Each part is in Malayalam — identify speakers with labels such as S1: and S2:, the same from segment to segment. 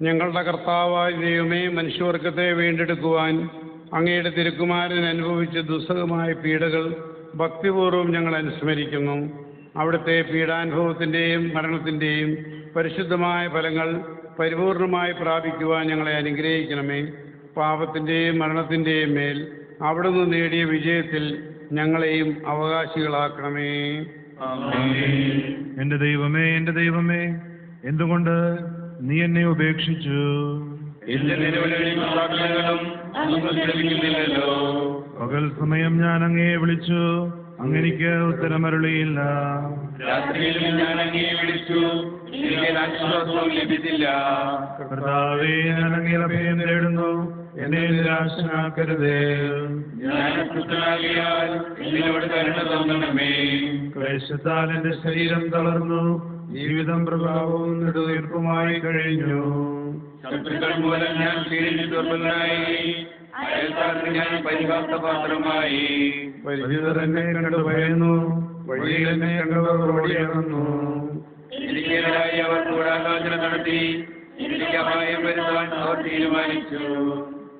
S1: ഞങ്ങളുടെ കർത്താവായ ദൈവമേ, മനുഷ്യവർഗത്തെ വീണ്ടെടുക്കുവാൻ അങ്ങയുടെ തിരുക്കുമാരൻ അനുഭവിച്ച ദുസ്സഹമായ പീഡകൾ ഭക്തിപൂർവ്വം ഞങ്ങൾ അനുസ്മരിക്കുന്നു. അവിടുത്തെ പീഡാനുഭവത്തിൻ്റെയും മരണത്തിൻ്റെയും പരിശുദ്ധമായ ഫലങ്ങൾ പരിപൂർണമായി പ്രാപിക്കുവാൻ ഞങ്ങളെ അനുഗ്രഹിക്കണമേ. പാപത്തിൻ്റെയും മരണത്തിൻ്റെയും മേൽ അവിടുന്ന് നേടിയ വിജയത്തിൽ ഞങ്ങളെയും അവകാശികളാക്കണമേ.
S2: എൻ്റെ ദൈവമേ, എൻ്റെ ദൈവമേ, എന്തുകൊണ്ട് നീ എന്നെ ഉപേക്ഷിച്ചു? പകൽ സമയം ഞാൻ അങ്ങയെ വിളിച്ചു, അങ്ങെനിക്ക് ഉത്തരമരുളിയില്ല. കർത്താവേ, ഞാൻ അങ്ങയിൽ അഭയം തേടുന്നു, എന്നെ നിരാശനാക്കരുതേ. ക്ലേശത്താൽ എന്റെ ശരീരം തളർന്നു, ജീവിതം പ്രഭാവവും നെടുവീർപ്പുമായി കഴിഞ്ഞു.
S3: ശത്രുക്കൾ മൂലം ഞാൻ ദുർബലനായി, അയൽക്കാർക്ക് ഞാൻ പരിഹാസപാത്രമായി.
S2: പരിചിതർ എന്നെ കണ്ടു ഭയന്നു, വഴിയിൽ എന്നെ കണ്ടവർ ഓടിയകന്നു.
S3: എനിക്കെതിരായി അവർ ഗൂഢാലോചന നടത്തി, എനിക്ക് അപായം വരുത്താൻ അവർ തീരുമാനിച്ചു.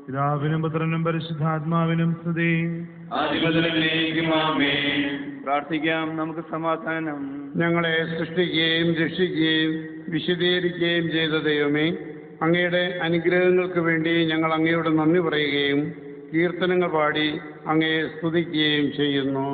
S2: പിതാവിനും പുത്രനും പരിശുദ്ധാത്മാവിനും സ്തുതി.
S3: പ്രാർത്ഥിക്കാം, നമുക്ക് സമാധാനം.
S1: ഞങ്ങളെ സൃഷ്ടിക്കുകയും രക്ഷിക്കുകയും വിശദീകരിക്കുകയും ചെയ്ത ദൈവമേ, അങ്ങയുടെ അനുഗ്രഹങ്ങൾക്ക് വേണ്ടി ഞങ്ങൾ അങ്ങയോട് നന്ദി പറയുകയും കീർത്തനങ്ങൾ പാടി അങ്ങയെ സ്തുതിക്കുകയും ചെയ്യുന്നു.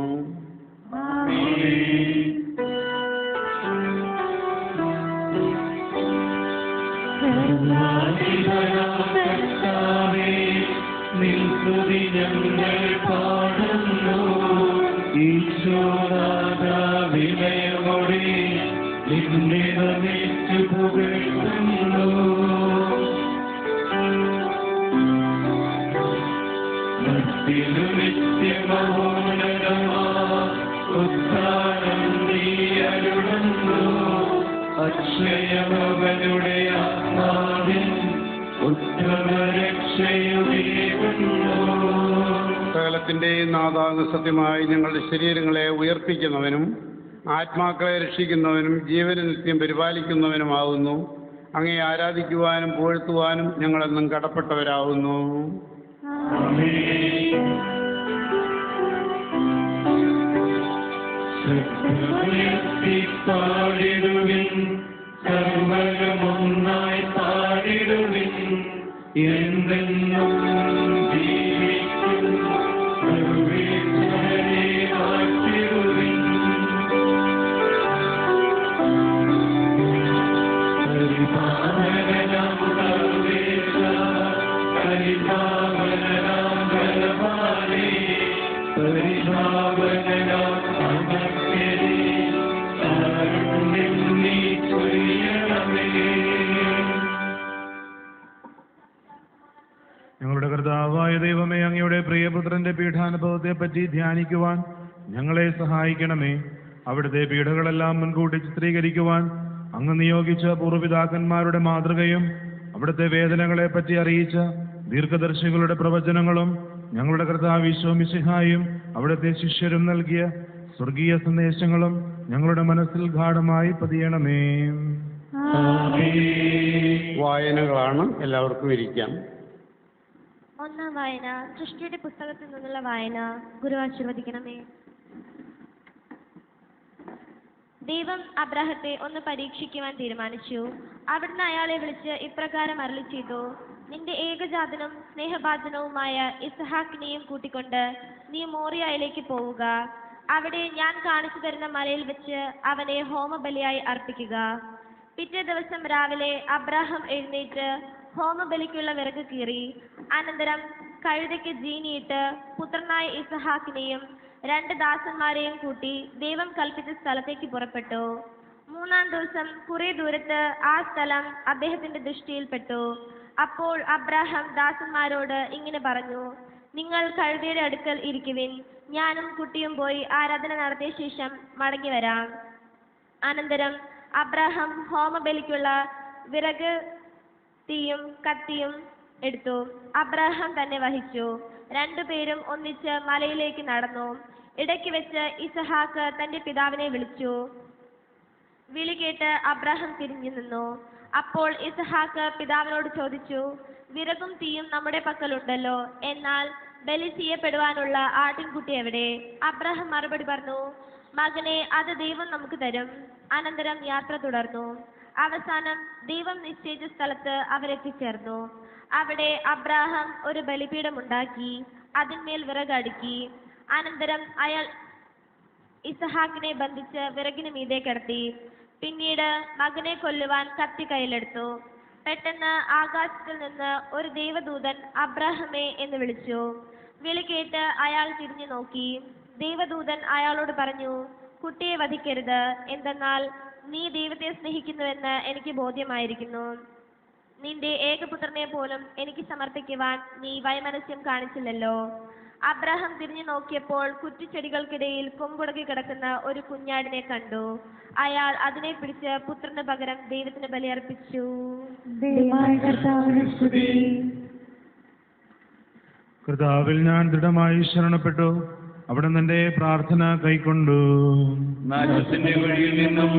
S3: അക്ഷയമവനുടെ ആത്മാവിൻ
S1: സകലത്തിൻ്റെയും നാഥാ, സത്യമായി ഞങ്ങളുടെ ശരീരങ്ങളെ ഉയർപ്പിക്കുന്നവനും ആത്മാക്കളെ രക്ഷിക്കുന്നവനും ജീവനെ നിത്യം പരിപാലിക്കുന്നവനുമാകുന്നു. അങ്ങയെ ആരാധിക്കുവാനും പുകഴ്ത്തുവാനും ഞങ്ങളെന്നും കടപ്പെട്ടവരാകുന്നു.
S3: പാടിടുവിൻ, സർവ്വമൊന്നായി പാടിടുവിൻ, എന്തെന്നും ജീവിക്കും സർവ്വേശ്വരനെ വാഴ്ത്തിടുവിൻ. പരിപാവനനാം സർവ്വേശ, പരിപാവനനാം ബലവാനേ, പരിപാവനനാം അമർത്യനേ,
S2: ഞങ്ങളുടെ കർത്താവായ ദൈവമേ, അങ്ങയുടെ പ്രിയപുത്രന്റെ പീഠാനുഭവത്തെ പറ്റി ധ്യാനിക്കുവാൻ ഞങ്ങളെ സഹായിക്കണമേ. അവിടുത്തെ പീഠകളെല്ലാം മുൻകൂട്ടി ചിത്രീകരിക്കുവാൻ അങ്ങ് നിയോഗിച്ച പൂർവ്വപിതാക്കന്മാരുടെ മാതൃകയും അവിടുത്തെ വേദനകളെ പറ്റി അറിയിച്ച ദീർഘദർശികളുടെ പ്രവചനങ്ങളും ഞങ്ങളുടെ കർത്താവ് ഈശോ മിശിഹായും അവിടുത്തെ ശിഷ്യരും നൽകിയ സ്വർഗീയ സന്ദേശങ്ങളും ഞങ്ങളുടെ മനസ്സിൽ ഗാഢമായി പതിയണമേ.
S1: വായനകളാണ്, എല്ലാവർക്കും ഇരിക്കാം.
S4: ഒന്നാം വായന സൃഷ്ടിയുടെ പുസ്തകത്തിൽ നിന്നുള്ള വായന. ഗുരു ആശീർവദിക്കണമേ. ദൈവം അബ്രാഹത്തെ ഒന്ന് പരീക്ഷിക്കുവാൻ തീരുമാനിച്ചു. അവിടുന്ന് അയാളെ വിളിച്ച് ഇപ്രകാരം അരുളി ചെയ്തു: നിന്റെ ഏകജാതനും സ്നേഹഭാജനവുമായ ഇസ്ഹാക്കിനെയും കൂട്ടിക്കൊണ്ട് നീ മോറിയയിലേക്ക് പോവുക. അവിടെ ഞാൻ കാണിച്ചു തരുന്ന മലയിൽ വെച്ച് അവനെ ഹോമബലിയായി അർപ്പിക്കുക. പിറ്റേ ദിവസം രാവിലെ അബ്രാഹം എഴുന്നേറ്റ് ഹോമബലിക്കുള്ള വിറക് കീറി. അനന്തരം കഴുതയ്ക്ക് ജീനിയിട്ട് പുത്രനായ ഇസ്ഹാക്കിനെയും 2 ദാസന്മാരെയും കൂട്ടി ദൈവം കൽപ്പിച്ച സ്ഥലത്തേക്ക് പുറപ്പെട്ടു. 3-ാം ദിവസം കുറെ ദൂരത്ത് ആ സ്ഥലം അദ്ദേഹത്തിന്റെ ദൃഷ്ടിയിൽപ്പെട്ടു. അപ്പോൾ അബ്രാഹാം ദാസന്മാരോട് ഇങ്ങനെ പറഞ്ഞു: നിങ്ങൾ കഴുതയുടെ അടുക്കൽ ഇരിക്കുവിൻ, ഞാനും കുട്ടിയും പോയി ആരാധന നടത്തിയ ശേഷം മടങ്ങി വരാം. അനന്തരം അബ്രാഹാം ഹോമബലിക്കുള്ള വിറക്, തീയും കത്തിയും എടുത്തു. അബ്രാഹാം തന്നെ വഹിച്ചു. 2 പേരും ഒന്നിച്ച് മലയിലേക്ക് നടന്നു. ഇടയ്ക്ക് വെച്ച് ഇസഹാക്ക് തന്റെ പിതാവിനെ വിളിച്ചു. വിളി കേട്ട് അബ്രാഹാം തിരിഞ്ഞു നിന്നു. അപ്പോൾ ഇസഹാക്ക് പിതാവിനോട് ചോദിച്ചു: വിറകും തീയും നമ്മുടെ പക്കലുണ്ടല്ലോ, എന്നാൽ ബലി ചെയ്യപ്പെടുവാനുള്ള ആട്ടിൻകുട്ടി എവിടെ? അബ്രാഹാം മറുപടി പറഞ്ഞു: മകനെ, അത് ദൈവം നമുക്ക് തരും. അനന്തരം യാത്ര തുടർന്നു. അവസാനം ദൈവം നിശ്ചയിച്ച സ്ഥലത്ത് അവരെത്തിച്ചേർന്നു. അവിടെ അബ്രാഹാം ഒരു ബലിപീഠമുണ്ടാക്കി അതിന്മേൽ വിറകടുക്കി. അനന്തരം അയാൾ ഇസഹാക്കിനെ ബന്ധിച്ച് വിറകിന് മീതെ കിടത്തി. പിന്നീട് മകനെ കൊല്ലുവാൻ കത്തി കയ്യിലെടുത്തു. പെട്ടെന്ന് ആകാശത്തിൽ നിന്ന് ഒരു ദൈവദൂതൻ അബ്രാഹമേ എന്ന് വിളിച്ചു. വിളി കേട്ട് അയാൾ തിരിഞ്ഞു നോക്കി. ദൈവദൂതൻ അയാളോട് പറഞ്ഞു: കുട്ടിയെ വധിക്കരുത്, എന്തെന്നാൽ നീ ദൈവത്തെ സ്നേഹിക്കുന്നുവെന്ന് എനിക്ക് ബോധ്യമായിരിക്കുന്നു. നിന്റെ ഏകപുത്രനെ പോലും എനിക്ക് സമർപ്പിക്കുവാൻ നീ വൈമനസ്യം കാണിച്ചില്ലല്ലോ. അബ്രാഹാം തിരിഞ്ഞു നോക്കിയപ്പോൾ കുറ്റിച്ചെടികൾക്കിടയിൽ കൊമ്പുടക്കി കിടക്കുന്ന ഒരു കുഞ്ഞാടിനെ കണ്ടു. അയാൾ അതിനെ പിടിച്ച് പുത്രന് പകരം ദൈവത്തിന് ബലിയർപ്പിച്ചു.
S2: കർത്താവിൽ ഞാൻ ദൃഢമായി ശരണപ്പെട്ടു. അവിടെ നിന്റെ പ്രാർത്ഥന കൈക്കൊണ്ടു.
S3: നാശത്തിന്റെ വഴിയിൽ നിന്നും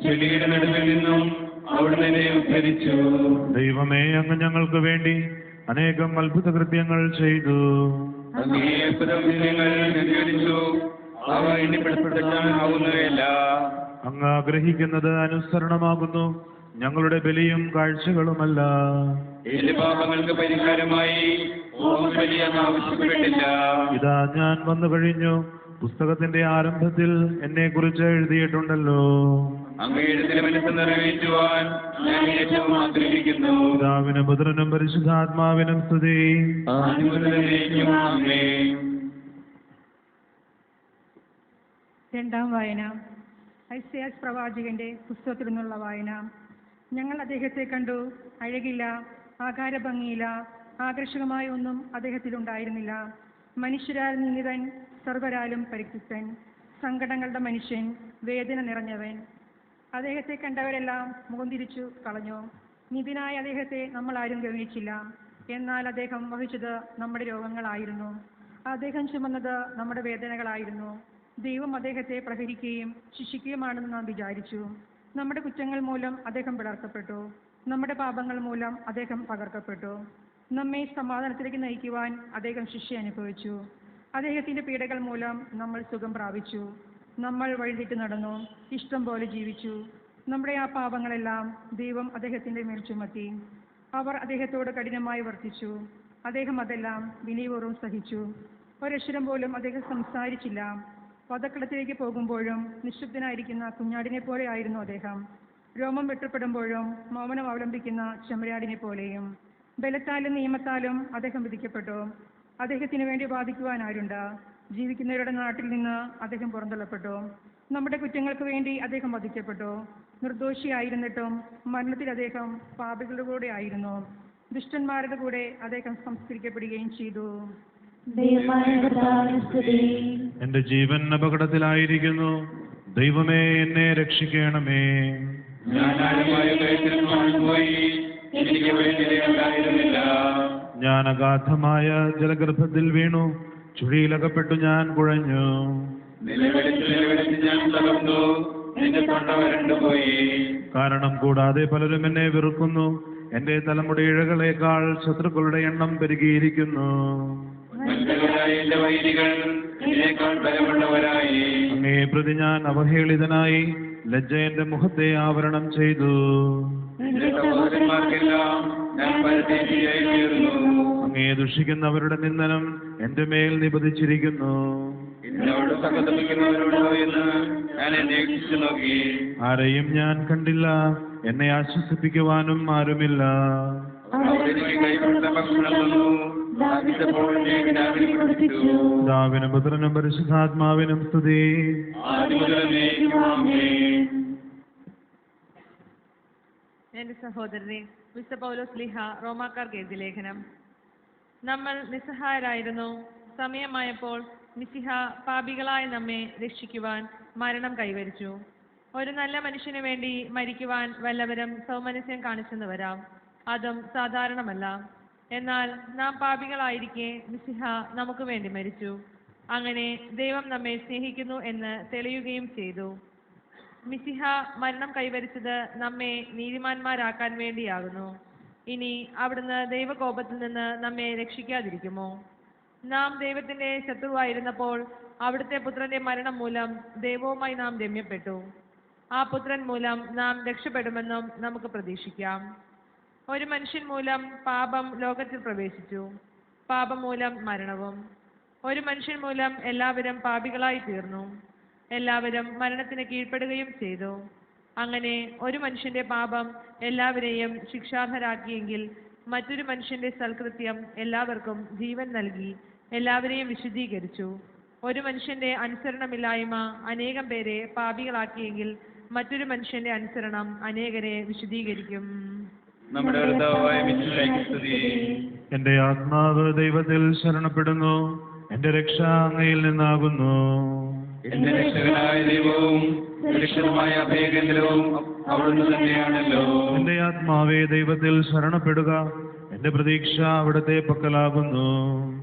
S3: ചെടിയുടെ നടുവിൽ നിന്നും അവിടുന്ന് എന്നെ ഉദ്ധരിച്ചു.
S2: ദൈവമേ, അങ്ങ് ഞങ്ങൾക്ക് വേണ്ടി അനേകം അത്ഭുത കൃത്യങ്ങൾ ചെയ്തു.
S3: അങ്ങേ അത്ഭുതങ്ങൾ നിവേദിച്ചു. അവ എണ്ണിപ്പെടുത്താനാവുന്നവയല്ല.
S2: അങ്ങ് ആഗ്രഹിക്കുന്നത് അനുസരണമാകുന്നു, ഞങ്ങളുടെ ബലിയും കാഴ്ചകളുമല്ല.
S3: എന്റെ പാപങ്ങൾക്ക് പരിഹാരമായി ഹോമബലി അങ്ങ് ആവശ്യപ്പെട്ടില്ല.
S2: ഇതാ ഞാൻ വന്നു കഴിഞ്ഞു. പുസ്തകത്തിന്റെ ആരംഭത്തിൽ എന്നെ കുറിച്ച് എഴുതിയിട്ടുണ്ടല്ലോ.
S3: അങ്ങയുടെ തിരുമനസ്സ് നിറവേറ്റുവാൻ ഞാൻ ഏറ്റവും ആഗ്രഹിക്കുന്നു.
S2: പിതാവിനും പുത്രനും പരിശുദ്ധാത്മാവിനും സ്തുതി.
S5: രണ്ടാം വായന. ഐസയാസ് പ്രവാചകന്റെ പുസ്തകത്തിൽ നിന്നുള്ള വായന. ഞങ്ങൾ അദ്ദേഹത്തെ കണ്ടു. അഴകില്ല, ആകാരഭംഗിയില്ല, ആകർഷകമായ ഒന്നും അദ്ദേഹത്തിലുണ്ടായിരുന്നില്ല. മനുഷ്യരാൽ നിന്ദിതൻ, സർവരാലും പരിത്യക്തൻ, സങ്കടങ്ങളുടെ മനുഷ്യൻ, വേദന നിറഞ്ഞവൻ. അദ്ദേഹത്തെ കണ്ടവരെല്ലാം മുഖം തിരിച്ചു കളഞ്ഞു. നിതിനായ അദ്ദേഹത്തെ നമ്മൾ ആരും ഗൗനിച്ചില്ല. എന്നാൽ അദ്ദേഹം വഹിച്ചത് നമ്മുടെ രോഗങ്ങളായിരുന്നു, അദ്ദേഹം ചുമന്നത് നമ്മുടെ വേദനകളായിരുന്നു. ദൈവം അദ്ദേഹത്തെ പ്രഹരിക്കുകയും ശിക്ഷിക്കുകയുമാണെന്ന് നാം വിചാരിച്ചു. നമ്മുടെ കുറ്റങ്ങൾ മൂലം അദ്ദേഹം പിളർക്കപ്പെട്ടു, നമ്മുടെ പാപങ്ങൾ മൂലം അദ്ദേഹം തകർക്കപ്പെട്ടു. നമ്മെ സമാധാനത്തിലേക്ക് നയിക്കുവാൻ അദ്ദേഹം ശിക്ഷ അനുഭവിച്ചു. അദ്ദേഹത്തിന്റെ പീഡകൾ മൂലം നമ്മൾ സുഖം പ്രാപിച്ചു. നമ്മൾ വഴിതെറ്റി നടന്നു, ഇഷ്ടം പോലെ ജീവിച്ചു. നമ്മുടെ ആ പാപങ്ങളെല്ലാം ദൈവം അദ്ദേഹത്തിന്റെ മേൽ ചുമത്തി. അവർ അദ്ദേഹത്തോട് കഠിനമായി വർത്തിച്ചു. അദ്ദേഹം അതെല്ലാം വിനയപൂർവ്വം സഹിച്ചു. ഒരക്ഷരം പോലും അദ്ദേഹം സംസാരിച്ചില്ല. വധക്കളത്തിലേക്ക് പോകുമ്പോഴും നിശബ്ദനായിരിക്കുന്ന കുഞ്ഞാടിനെ പോലെ ആയിരുന്നു അദ്ദേഹം. രോമം വെട്ടപ്പെടുമ്പോഴും മൗനം അവലംബിക്കുന്ന ചെമ്മരിയാടിനെ പോലെയും. ബലത്താലും നിയമത്താലും അദ്ദേഹം വിധിക്കപ്പെട്ടു. അദ്ദേഹത്തിന് വേണ്ടി വാദിക്കുവാൻ ആരുണ്ട്? ജീവിക്കുന്നവരുടെ നാട്ടിൽ നിന്ന് അദ്ദേഹം പുറന്തള്ളപ്പെട്ടു. നമ്മുടെ കുറ്റങ്ങൾക്ക് വേണ്ടി അദ്ദേഹം വധിക്കപ്പെട്ടു. നിർദോഷിയായിരുന്നിട്ടും മരണത്തിൽ അദ്ദേഹം പാപികളുടെ കൂടെ ആയിരുന്നു. ദുഷ്ടന്മാരുടെ കൂടെ അദ്ദേഹം സംസ്കരിക്കപ്പെടുകയും ചെയ്തു.
S2: എന്റെ ജീവൻ അപകടത്തിലായിരിക്കുന്നു. ദൈവമേ, എന്നെ രക്ഷിക്കണമേ. ഞാൻ അഗാധമായ ജലഗർഭത്തിൽ വീണു, ചുഴിയിലകപ്പെട്ടു ഞാൻ കുഴഞ്ഞു. കാരണം കൂടാതെ പലരും എന്നെ വെറുക്കുന്നു. എന്റെ തലമുടി ഇഴകളേക്കാൾ ശത്രുക്കളുടെ എണ്ണം പെരുകിയിരിക്കുന്നു. അങ്ങേ പ്രതി ഞാൻ അവഹേളിതനായി, ലജ്ജ എന്റെ മുഖത്തെ ആവരണം ചെയ്തു.
S3: എന്റെ സഹോദരന്മാർക്കെല്ലാം ഞാൻ പരദേശിയായി തീർന്നു.
S2: അങ്ങയെ ദുഷിക്കുന്നവരുടെ നിന്ദനം എന്റെ മേൽ നിപതിച്ചിരിക്കുന്നു.
S3: എന്നോട് സഹതപിക്കുന്നവരുണ്ടോ എന്ന് ഞാൻ അന്വേഷിച്ചു നോക്കി.
S2: ആരെയും ഞാൻ കണ്ടില്ല, എന്നെ ആശ്വസിപ്പിക്കുവാനും ആരുമില്ല.
S3: അവരെനിക്ക് കൈവിട്ട ഭക്ഷണം തന്നു. ദാഹിച്ചപ്പോൾ ഞാൻ കിടാവിനെ കുടിപ്പിച്ചു.
S2: പിതാവിനും പുത്രനും പരിശുദ്ധാത്മാവിനും സ്തുതി.
S6: എന്റെ സഹോദരനെ, വിശുദ്ധ പൗലോസ് ശ്ലീഹ റോമാക്കാർക്ക് എഴുതിയ ലേഖനം. നമ്മൾ നിസ്സഹായരായിരുന്നു. സമയമായപ്പോൾ മിശിഹ പാപികളായ നമ്മെ രക്ഷിക്കുവാൻ മരണം കൈവരിച്ചു. ഒരു നല്ല മനുഷ്യന് വേണ്ടി മരിക്കുവാൻ വല്ലവരും സൗമനസ്യം കാണിച്ചെന്ന് വരാം. അതും സാധാരണമല്ല. എന്നാൽ നാം പാപികളായിരിക്കെ മിശിഹ നമുക്ക് വേണ്ടി മരിച്ചു. അങ്ങനെ ദൈവം നമ്മെ സ്നേഹിക്കുന്നു എന്ന് തെളിയുകയും ചെയ്തു. മിശിഹ മരണം കൈവരിച്ചത് നമ്മെ നീതിമാന്മാരാക്കാൻ വേണ്ടിയാകുന്നു. ഇനി അവിടുന്ന് ദൈവകോപത്തിൽ നിന്ന് നമ്മെ രക്ഷിക്കാതിരിക്കുമോ? നാം ദൈവത്തിന്റെ ശത്രുവായിരുന്നപ്പോൾ അവിടുത്തെ പുത്രന്റെ മരണം മൂലം ദൈവവുമായി നാം രമ്യപ്പെട്ടു. ആ പുത്രൻ മൂലം നാം രക്ഷപ്പെടുമെന്നും നമുക്ക് പ്രതീക്ഷിക്കാം. ഒരു മനുഷ്യൻ മൂലം പാപം ലോകത്തിൽ പ്രവേശിച്ചു, പാപം മൂലം മരണവും. ഒരു മനുഷ്യൻ മൂലം എല്ലാവരും പാപികളായി തീർന്നു, എല്ലാവരും മരണത്തിന് കീഴ്പ്പെടുകയും ചെയ്തു. അങ്ങനെ ഒരു മനുഷ്യന്റെ പാപം എല്ലാവരെയും ശിക്ഷാർഹരാക്കിയെങ്കിൽ മറ്റൊരു മനുഷ്യന്റെ സൽകൃത്യം എല്ലാവർക്കും ജീവൻ നൽകി എല്ലാവരെയും വിശുദ്ധീകരിച്ചു. ഒരു മനുഷ്യന്റെ അനുസരണമില്ലായ്മ അനേകം പേരെ പാപികളാക്കിയെങ്കിൽ മറ്റൊരു മനുഷ്യന്റെ അനുസരണം അനേകരെ വിശുദ്ധീകരിക്കും.
S3: നമ്മുടെ കർത്താവായ മിശിഹായ്ക്ക് സ്തുതി.
S2: എന്റെ ആത്മാവ് ദൈവത്തിൽ ശരണപ്പെടുന്നു. എന്റെ രക്ഷ അങ്ങയിൽ നിന്നാകുന്നു.
S3: എന്റെ രക്ഷകനായ ദൈവവും സുരക്ഷിതമായ അഭയകേന്ദ്രവും അവിടുന്ന് തന്നെയാണല്ലോ.
S2: എന്റെ ആത്മാവെ ദൈവത്തിൽ ശരണപ്പെടുക. എന്റെ പ്രതീക്ഷ അവിടുത്തെ പക്കലാകുന്നു.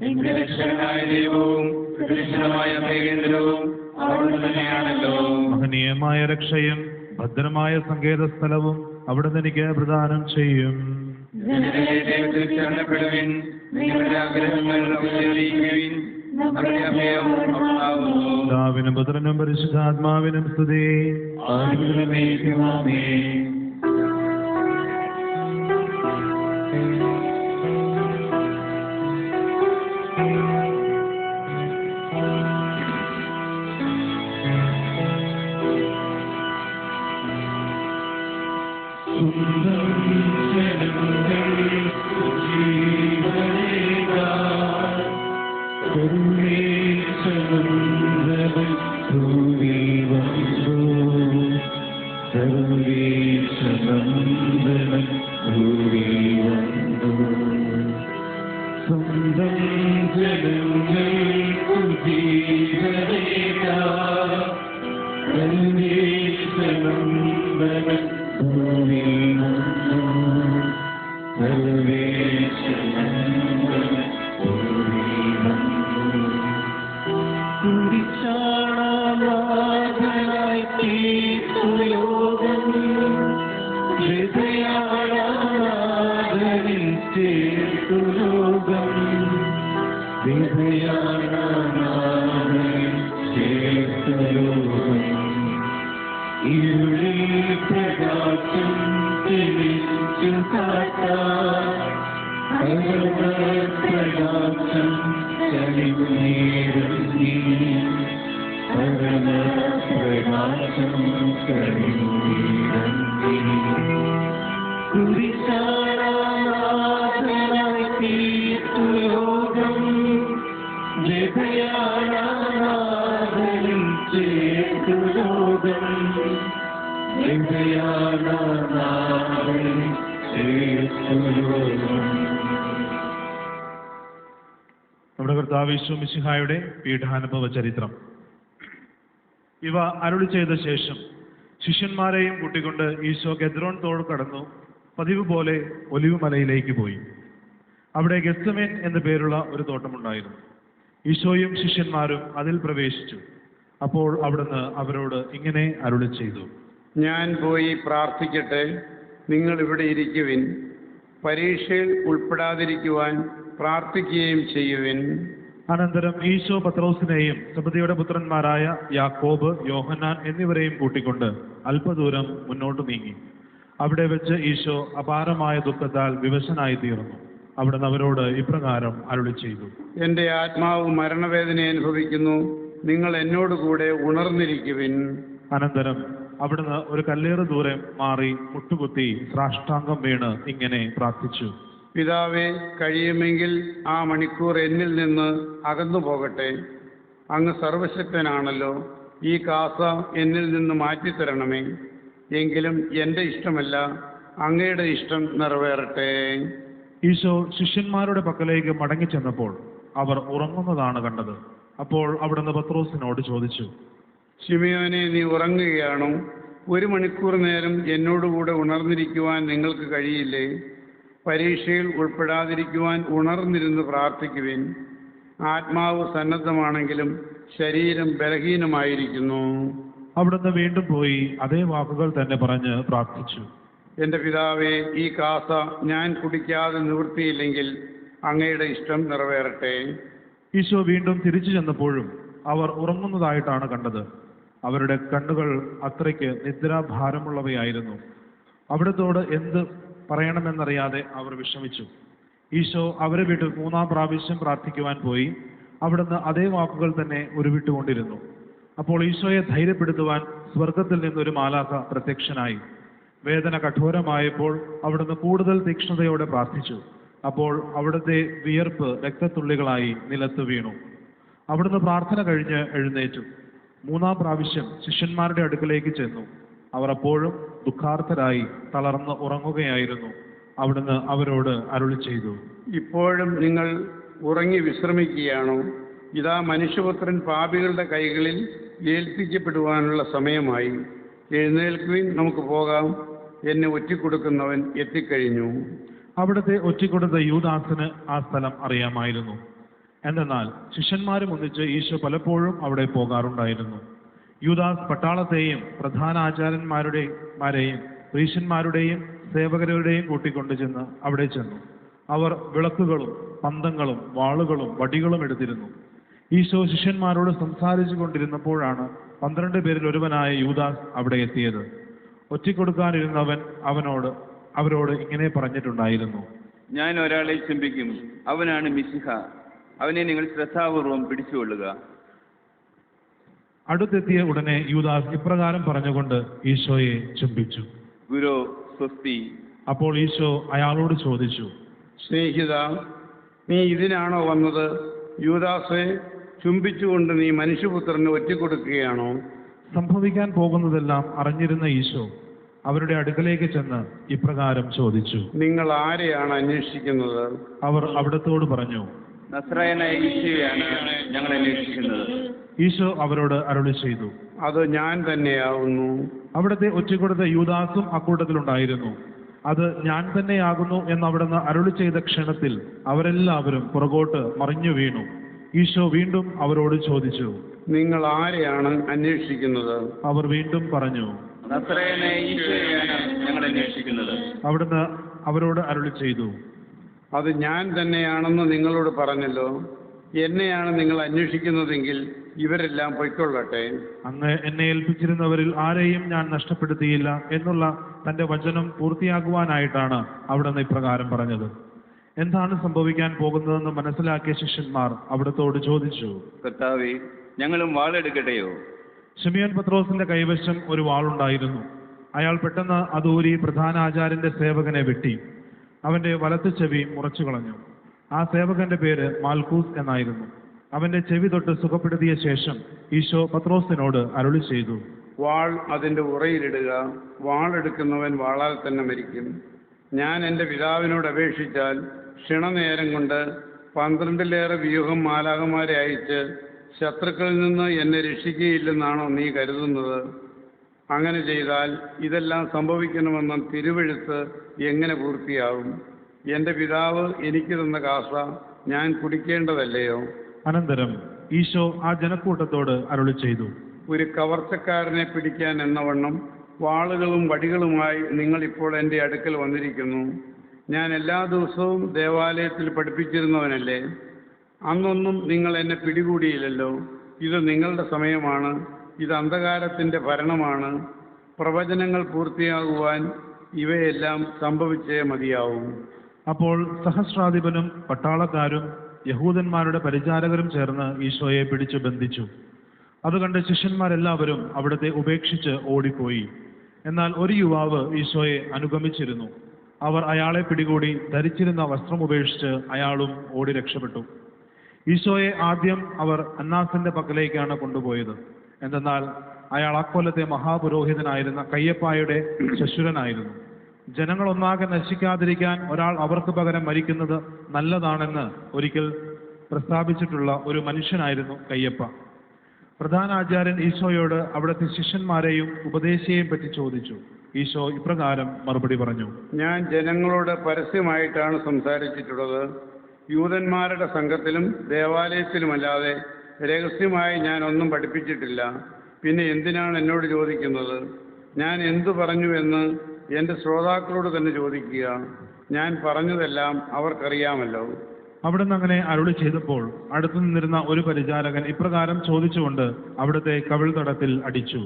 S3: എന്റെ രക്ഷകനായ ദൈവവും സുരക്ഷിതമായ അഭയകേന്ദ്രവും അവിടുന്ന് തന്നെയാണല്ലോ.
S2: മഹനീയമായ രക്ഷയും ഭദ്രമായ സങ്കേതസ്ഥലവും അവിടുന്ന് എനിക്ക് പ്രദാനം ചെയ്യും.
S3: ജനതയെ ദൈവത്തിൽ ശരണപ്പെടുവിൻ. നിങ്ങളുടെ ആഗ്രഹങ്ങൾ അറിയിക്കുവിൻ. നമ്മുടെ അഭയം അവിടുന്നാകുന്നു.
S2: പിതാവിനും പുത്രനും പരിശുദ്ധാത്മാവിനും സ്തുതി. നമ്മുടെ കർത്താവ് യേശു മിശിഹായുടെ പീഠാനുഭവ ചരിത്രം. ഇവ അരുളി ചെയ്ത ശേഷം ശിഷ്യന്മാരെയും കൂട്ടിക്കൊണ്ട് ഈശോ ഗെദ്രോൻ തോട് കടന്നു പതിവ് പോലെ ഒലിവ് മലയിലേക്ക് പോയി. അവിടെ ഗെത്സമേൻ എന്നു പേരുള്ള ഒരു തോട്ടമുണ്ടായിരുന്നു. ഈശോയും ശിഷ്യന്മാരും അതിൽ പ്രവേശിച്ചു. അപ്പോൾ അവിടുന്ന് അവരോട് ഇങ്ങനെ അരുളി ചെയ്തു:
S1: ഞാൻ പോയി പ്രാർത്ഥിക്കട്ടെ, നിങ്ങൾ ഇവിടെ ഇരിക്കുവിൻ. പരീക്ഷയിൽ ഉൾപ്പെടാതിരിക്കുവാൻ പ്രാർത്ഥിക്കുകയും ചെയ്യുവിൻ.
S2: അനന്തരം ഈശോ പത്രോസിനെയും സെബദിയുടെ പുത്രന്മാരായ യാക്കോബ്, യോഹന്നാൻ എന്നിവരെയും കൂട്ടിക്കൊണ്ട് അല്പദൂരം മുന്നോട്ട് നീങ്ങി. അവിടെ വെച്ച് ഈശോ അപാരമായ ദുഃഖത്താൽ വിവശനായി തീർന്നു. അവിടുന്ന് അവരോട് ഇപ്രകാരം അരുളി ചെയ്തു:
S1: എൻ്റെ ആത്മാവ് മരണവേദന അനുഭവിക്കുന്നു, നിങ്ങൾ എന്നോടുകൂടെ ഉണർന്നിരിക്കുവിൻ.
S2: അനന്തരം അവിടുന്ന് ഒരു കല്ലേറ് ദൂരം മാറി മുട്ടുകുത്തി സാഷ്ടാംഗം വീണ് ഇങ്ങനെ പ്രാർത്ഥിച്ചു:
S1: പിതാവേ, കഴിയുമെങ്കിൽ ആ മണിക്കൂർ എന്നിൽ നിന്ന് അകന്നു പോകട്ടെ. അങ്ങ് സർവശക്തനാണല്ലോ, ഈ കാസ എന്നിൽ നിന്ന് മാറ്റിത്തരണമേ. എങ്കിലും എൻ്റെ ഇഷ്ടമല്ല, അങ്ങയുടെ ഇഷ്ടം നിറവേറട്ടെ.
S2: ഈശോ ശിഷ്യന്മാരുടെ പക്കലേക്ക് മടങ്ങിച്ചെന്നപ്പോൾ അവർ ഉറങ്ങുന്നതാണ് കണ്ടത്. അപ്പോൾ അവിടുന്ന് പത്രോസിനോട് ചോദിച്ചു:
S1: ശിമയോനെ, നീ ഉറങ്ങുകയാണോ? 1 മണിക്കൂർ നേരം എന്നോടുകൂടെ ഉണർന്നിരിക്കുവാൻ നിങ്ങൾക്ക് കഴിയില്ലേ? പരീക്ഷയിൽ ഉൾപ്പെടാതിരിക്കുവാൻ ഉണർന്നിരുന്ന് പ്രാർത്ഥിക്കുവിൻ. ആത്മാവ് സന്നദ്ധമാണെങ്കിലും ശരീരം ബലഹീനമായിരിക്കുന്നു.
S2: അവിടുന്ന് വീണ്ടും പോയി അതേ വാക്കുകൾ തന്നെ പറഞ്ഞ് പ്രാർത്ഥിച്ചു:
S1: എൻ്റെ പിതാവേ, ഈ കാസ ഞാൻ കുടിക്കാതെ നിവൃത്തിയില്ലെങ്കിൽ അങ്ങയുടെ ഇഷ്ടം നിറവേറട്ടെ.
S2: ഈശോ വീണ്ടും തിരിച്ചു ചെന്നപ്പോഴും അവർ ഉറങ്ങുന്നതായിട്ടാണ് കണ്ടത്. അവരുടെ കണ്ണുകൾ അത്രയ്ക്ക് നിദ്രാഭാരമുള്ളവയായിരുന്നു. അവിടത്തോട് എന്ത് പറയണമെന്നറിയാതെ അവർ വിഷമിച്ചു. ഈശോ അവരെ വിട്ട് 3-ാം പ്രാവശ്യം പ്രാർത്ഥിക്കുവാൻ പോയി. അവിടുന്ന് അതേ വാക്കുകൾ തന്നെ ഉരുവിട്ടുകൊണ്ടിരുന്നു. അപ്പോൾ ഈശോയെ ധൈര്യപ്പെടുത്തുവാൻ സ്വർഗത്തിൽ നിന്നൊരു മാലാഖ പ്രത്യക്ഷനായി. വേദന കഠോരമായപ്പോൾ അവിടുന്ന് കൂടുതൽ തീക്ഷ്ണതയോടെ പ്രാർത്ഥിച്ചു. അപ്പോൾ അവിടുത്തെ വിയർപ്പ് രക്തത്തുള്ളികളായി നിലത്ത് വീണു. അവിടുന്ന് പ്രാർത്ഥന കഴിഞ്ഞ് എഴുന്നേറ്റു. 3-ാം പ്രാവശ്യം ശിഷ്യന്മാരുടെ അടുക്കലേക്ക് ചെന്നു. അവർ അപ്പോഴും ദുഃഖാർത്ഥരായി തളർന്ന് ഉറങ്ങുകയായിരുന്നു. അവിടുന്ന് അവരോട് അരുളി ചെയ്തു:
S1: ഇപ്പോഴും നിങ്ങൾ ഉറങ്ങി വിശ്രമിക്കുകയാണോ? ഇതാ, മനുഷ്യപുത്രൻ പാപികളുടെ കൈകളിൽ ഏൽപ്പിക്കപ്പെടുവാനുള്ള സമയമായി. എഴുന്നേൽക്കുവിൻ, നമുക്ക് പോകാം. എന്നെ ഒറ്റിക്കൊടുക്കുന്നവൻ എത്തിക്കഴിഞ്ഞു.
S2: അവിടുത്തെ ഒറ്റിക്കൊടുത്ത യൂദാസിന് ആ സ്ഥലം അറിയാമായിരുന്നു. എന്തെന്നാൽ ശിഷ്യന്മാരും ഒന്നിച്ച് ഈശോ പലപ്പോഴും അവിടെ പോകാറുണ്ടായിരുന്നു. യൂദാസ് പട്ടാളത്തെയും പ്രധാന ആചാര്യന്മാരെയും പരീശന്മാരുടെയും സേവകരുടെയും കൂട്ടിക്കൊണ്ടു ചെന്ന് അവിടെ ചെന്നു. അവർ വിളക്കുകളും പന്തങ്ങളും വാളുകളും വടികളും എടുത്തിരുന്നു. ഈശോ ശിഷ്യന്മാരോട് സംസാരിച്ചു കൊണ്ടിരുന്നപ്പോഴാണ് 12 പേരിൽ ഒരുവനായ യൂദാസ് അവിടെ എത്തിയത്. ഒറ്റിക്കൊടുക്കാനിരുന്നവൻ അവരോട് ഇങ്ങനെ പറഞ്ഞിട്ടുണ്ടായിരുന്നു:
S3: ഞാൻ ഒരാളെ ചുംബിക്കും, അവനാണ് മിശിഹ. അവനെ നിങ്ങൾ ശ്രദ്ധാപൂർവം പിടിച്ചുകൊള്ളുക.
S2: അടുത്തെത്തിയ ഉടനെ യൂദാസ് ഇപ്രകാരം പറഞ്ഞുകൊണ്ട് ഈശോയെ ചുംബിച്ചു.
S3: ഗുരു, സ്വസ്തി.
S2: അപ്പോൾ ഈശോ അയാളോട് ചോദിച്ചു:
S1: സ്നേഹിത, നീ ഇതിനാണോ വന്നത്? യൂദാസെ, ചുംബിച്ചുകൊണ്ട് നീ മനുഷ്യപുത്രന് ഒറ്റിക്കൊടുക്കുകയാണോ?
S2: സംഭവിക്കാൻ പോകുന്നതെല്ലാം അറിഞ്ഞിരുന്ന ഈശോ അവരുടെ അടുക്കലേക്ക് ചെന്ന് ഇപ്രകാരം ചോദിച്ചു:
S1: നിങ്ങൾ ആരെയാണ് അന്വേഷിക്കുന്നത്?
S2: അവർ അവിടത്തോട് പറഞ്ഞു:
S3: നസ്രായനായ ഈശോയാണ് ഞങ്ങൾ അന്വേഷിക്കുന്നത്.
S2: ഈശോ അവരോട് അരുളി ചെയ്തു:
S1: അത് ഞാൻ തന്നെയാവുന്നു.
S2: അവിടുത്തെ ഒറ്റിക്കൊടുത്ത യൂദാസും അക്കൂട്ടത്തിലുണ്ടായിരുന്നു. അത് ഞാൻ തന്നെയാകുന്നു എന്നവിടുന്ന് അരുളി ചെയ്ത ക്ഷണത്തിൽ അവരെല്ലാവരും പുറകോട്ട് മറിഞ്ഞു വീണു. ഈശോ വീണ്ടും അവരോട് ചോദിച്ചു:
S1: നിങ്ങൾ ആരെയാണ് അന്വേഷിക്കുന്നത്?
S2: അവർ വീണ്ടും പറഞ്ഞു:
S3: നസ്രായനായ ഈശോയാണ് ഞങ്ങൾ അന്വേഷിക്കുന്നത്.
S2: അവിടുന്ന് അവരോട് അരുളി ചെയ്തു:
S1: അത് ഞാൻ തന്നെയാണെന്ന് നിങ്ങളോട് പറഞ്ഞല്ലോ. എന്നെയാണ് നിങ്ങൾ അന്വേഷിക്കുന്നതെങ്കിൽ ഇവരെല്ലാം പൊയ്ക്കൊള്ളട്ടെ.
S2: അങ്ങ് എന്നെ ഏൽപ്പിച്ചിരുന്നവരിൽ ആരെയും ഞാൻ നഷ്ടപ്പെടുത്തിയില്ല എന്നുള്ള തന്റെ വചനം പൂർത്തിയാക്കുവാനായിട്ടാണ് അവിടുന്ന് ഇപ്രകാരം പറഞ്ഞത്. എന്താണ് സംഭവിക്കാൻ പോകുന്നതെന്ന് മനസ്സിലാക്കിയ ശിഷ്യന്മാർ അവിടത്തോട് ചോദിച്ചു:
S3: കർത്താവേ, ഞങ്ങളും വാളെടുക്കട്ടെയോ?
S2: ശിമിയോൻ പത്രോസിന്റെ കൈവശം ഒരു വാളുണ്ടായിരുന്നു. അയാൾ പെട്ടെന്ന് അതൂരി പ്രധാന ആചാര്യന്റെ സേവകനെ വെട്ടി. അവന്റെ വലത്ത് ചെവി മുറച്ചു കളഞ്ഞു. ആ സേവകന്റെ പേര് മാൽക്കൂസ് എന്നായിരുന്നു. അവന്റെ ചെവി തൊട്ട് സുഖപ്പെടുത്തിയ ശേഷം ഈശോ പത്രോസിനോട് അരുളി ചെയ്തു:
S1: വാൾ അതിൻ്റെ ഉറയിലിടുക. വാളെടുക്കുന്നവൻ വാളാൽ തന്നെ മരിക്കും. ഞാൻ എൻ്റെ പിതാവിനോട് അപേക്ഷിച്ചാൽ ക്ഷണനേരം കൊണ്ട് 12-ലേറെ വ്യൂഹം മാലാഖമാരെ അയച്ച് ശത്രുക്കളിൽ നിന്ന് എന്നെ രക്ഷിക്കുകയില്ലെന്നാണോ നീ കരുതുന്നത്? അങ്ങനെ ചെയ്താൽ ഇതെല്ലാം സംഭവിക്കണമെന്ന തിരുവെഴുത്ത് എങ്ങനെ പൂർത്തിയാവും? എൻ്റെ പിതാവ് എനിക്ക് തന്ന കാസ ഞാൻ കുടിക്കേണ്ടതല്ലയോ?
S2: അനന്തരം ഈശോ ആ ജനക്കൂട്ടത്തോട് അരുളി ചെയ്തു:
S1: ഒരു കവർച്ചക്കാരനെ പിടിക്കാൻ എന്നവണ്ണം വാളുകളും വടികളുമായി നിങ്ങൾ ഇപ്പോൾ എൻ്റെ അടുക്കൽ വന്നിരിക്കുന്നു. ഞാൻ എല്ലാ ദിവസവും ദേവാലയത്തിൽ പഠിപ്പിച്ചിരുന്നവനല്ലേ? അന്നൊന്നും നിങ്ങൾ എന്നെ പിടികൂടിയില്ലല്ലോ. ഇത് നിങ്ങളുടെ സമയമാണ്. ഇത് അന്ധകാരത്തിൻ്റെ ഭരണമാണ്. പ്രവചനങ്ങൾ പൂർത്തിയാകുവാൻ ഇവയെല്ലാം സംഭവിച്ചേ മതിയാവും.
S2: അപ്പോൾ സഹസ്രാധിപനും പട്ടാളക്കാരും യഹൂദന്മാരുടെ പരിചാരകരും ചേർന്ന് ഈശോയെ പിടിച്ചു ബന്ധിച്ചു. അതുകണ്ട് ശിഷ്യന്മാരെല്ലാവരും അവിടുത്തെ ഉപേക്ഷിച്ച് ഓടിപ്പോയി. എന്നാൽ ഒരു യുവാവ് ഈശോയെ അനുഗമിച്ചിരുന്നു. അവർ അയാളെ പിടികൂടി ധരിച്ചിരുന്ന വസ്ത്രം ഉപേക്ഷിച്ച് അയാളും ഓടി രക്ഷപ്പെട്ടു. ഈശോയെ ആദ്യം അവർ അന്നാസിന്റെ പക്കലേക്കാണ് കൊണ്ടുപോയത്. എന്തെന്നാൽ അയാൾ അക്കൊല്ലത്തെ മഹാപുരോഹിതനായിരുന്ന കയ്യപ്പായുടെ ശശുരനായിരുന്നു. ജനങ്ങളൊന്നാകെ നശിക്കാതിരിക്കാൻ ഒരാൾ അവർക്ക് പകരം മരിക്കുന്നത് നല്ലതാണെന്ന് ഒരിക്കൽ പ്രസ്താവിച്ചിട്ടുള്ള ഒരു മനുഷ്യനായിരുന്നു കയ്യപ്പ. പ്രധാന ആചാര്യൻ ഈശോയോട് അവിടുത്തെ ശിഷ്യന്മാരെയും ഉപദേശിയെയും പറ്റി ചോദിച്ചു. ഈശോ ഇപ്രകാരം മറുപടി പറഞ്ഞു:
S1: ഞാൻ ജനങ്ങളോട് പരസ്യമായിട്ടാണ് സംസാരിച്ചിട്ടുള്ളത്. യൂതന്മാരുടെ സംഘത്തിലും ദേവാലയത്തിലുമല്ലാതെ രഹസ്യമായി ഞാൻ ഒന്നും പഠിപ്പിച്ചിട്ടില്ല. പിന്നെ എന്തിനാണ് എന്നോട് ചോദിക്കുന്നത്? ഞാൻ എന്തു പറഞ്ഞുവെന്ന് എൻ്റെ ശ്രോതാക്കളോട് തന്നെ ചോദിക്കുക. ഞാൻ പറഞ്ഞതെല്ലാം അവർക്കറിയാമല്ലോ.
S2: അവിടുന്ന് അങ്ങനെ അരുളി ചെയ്തപ്പോൾ അടുത്തു നിന്നിരുന്ന ഒരു പരിചാരകൻ ഇപ്രകാരം ചോദിച്ചുകൊണ്ട് അവിടുത്തെ കവിൾത്തടത്തിൽ അടിച്ചു: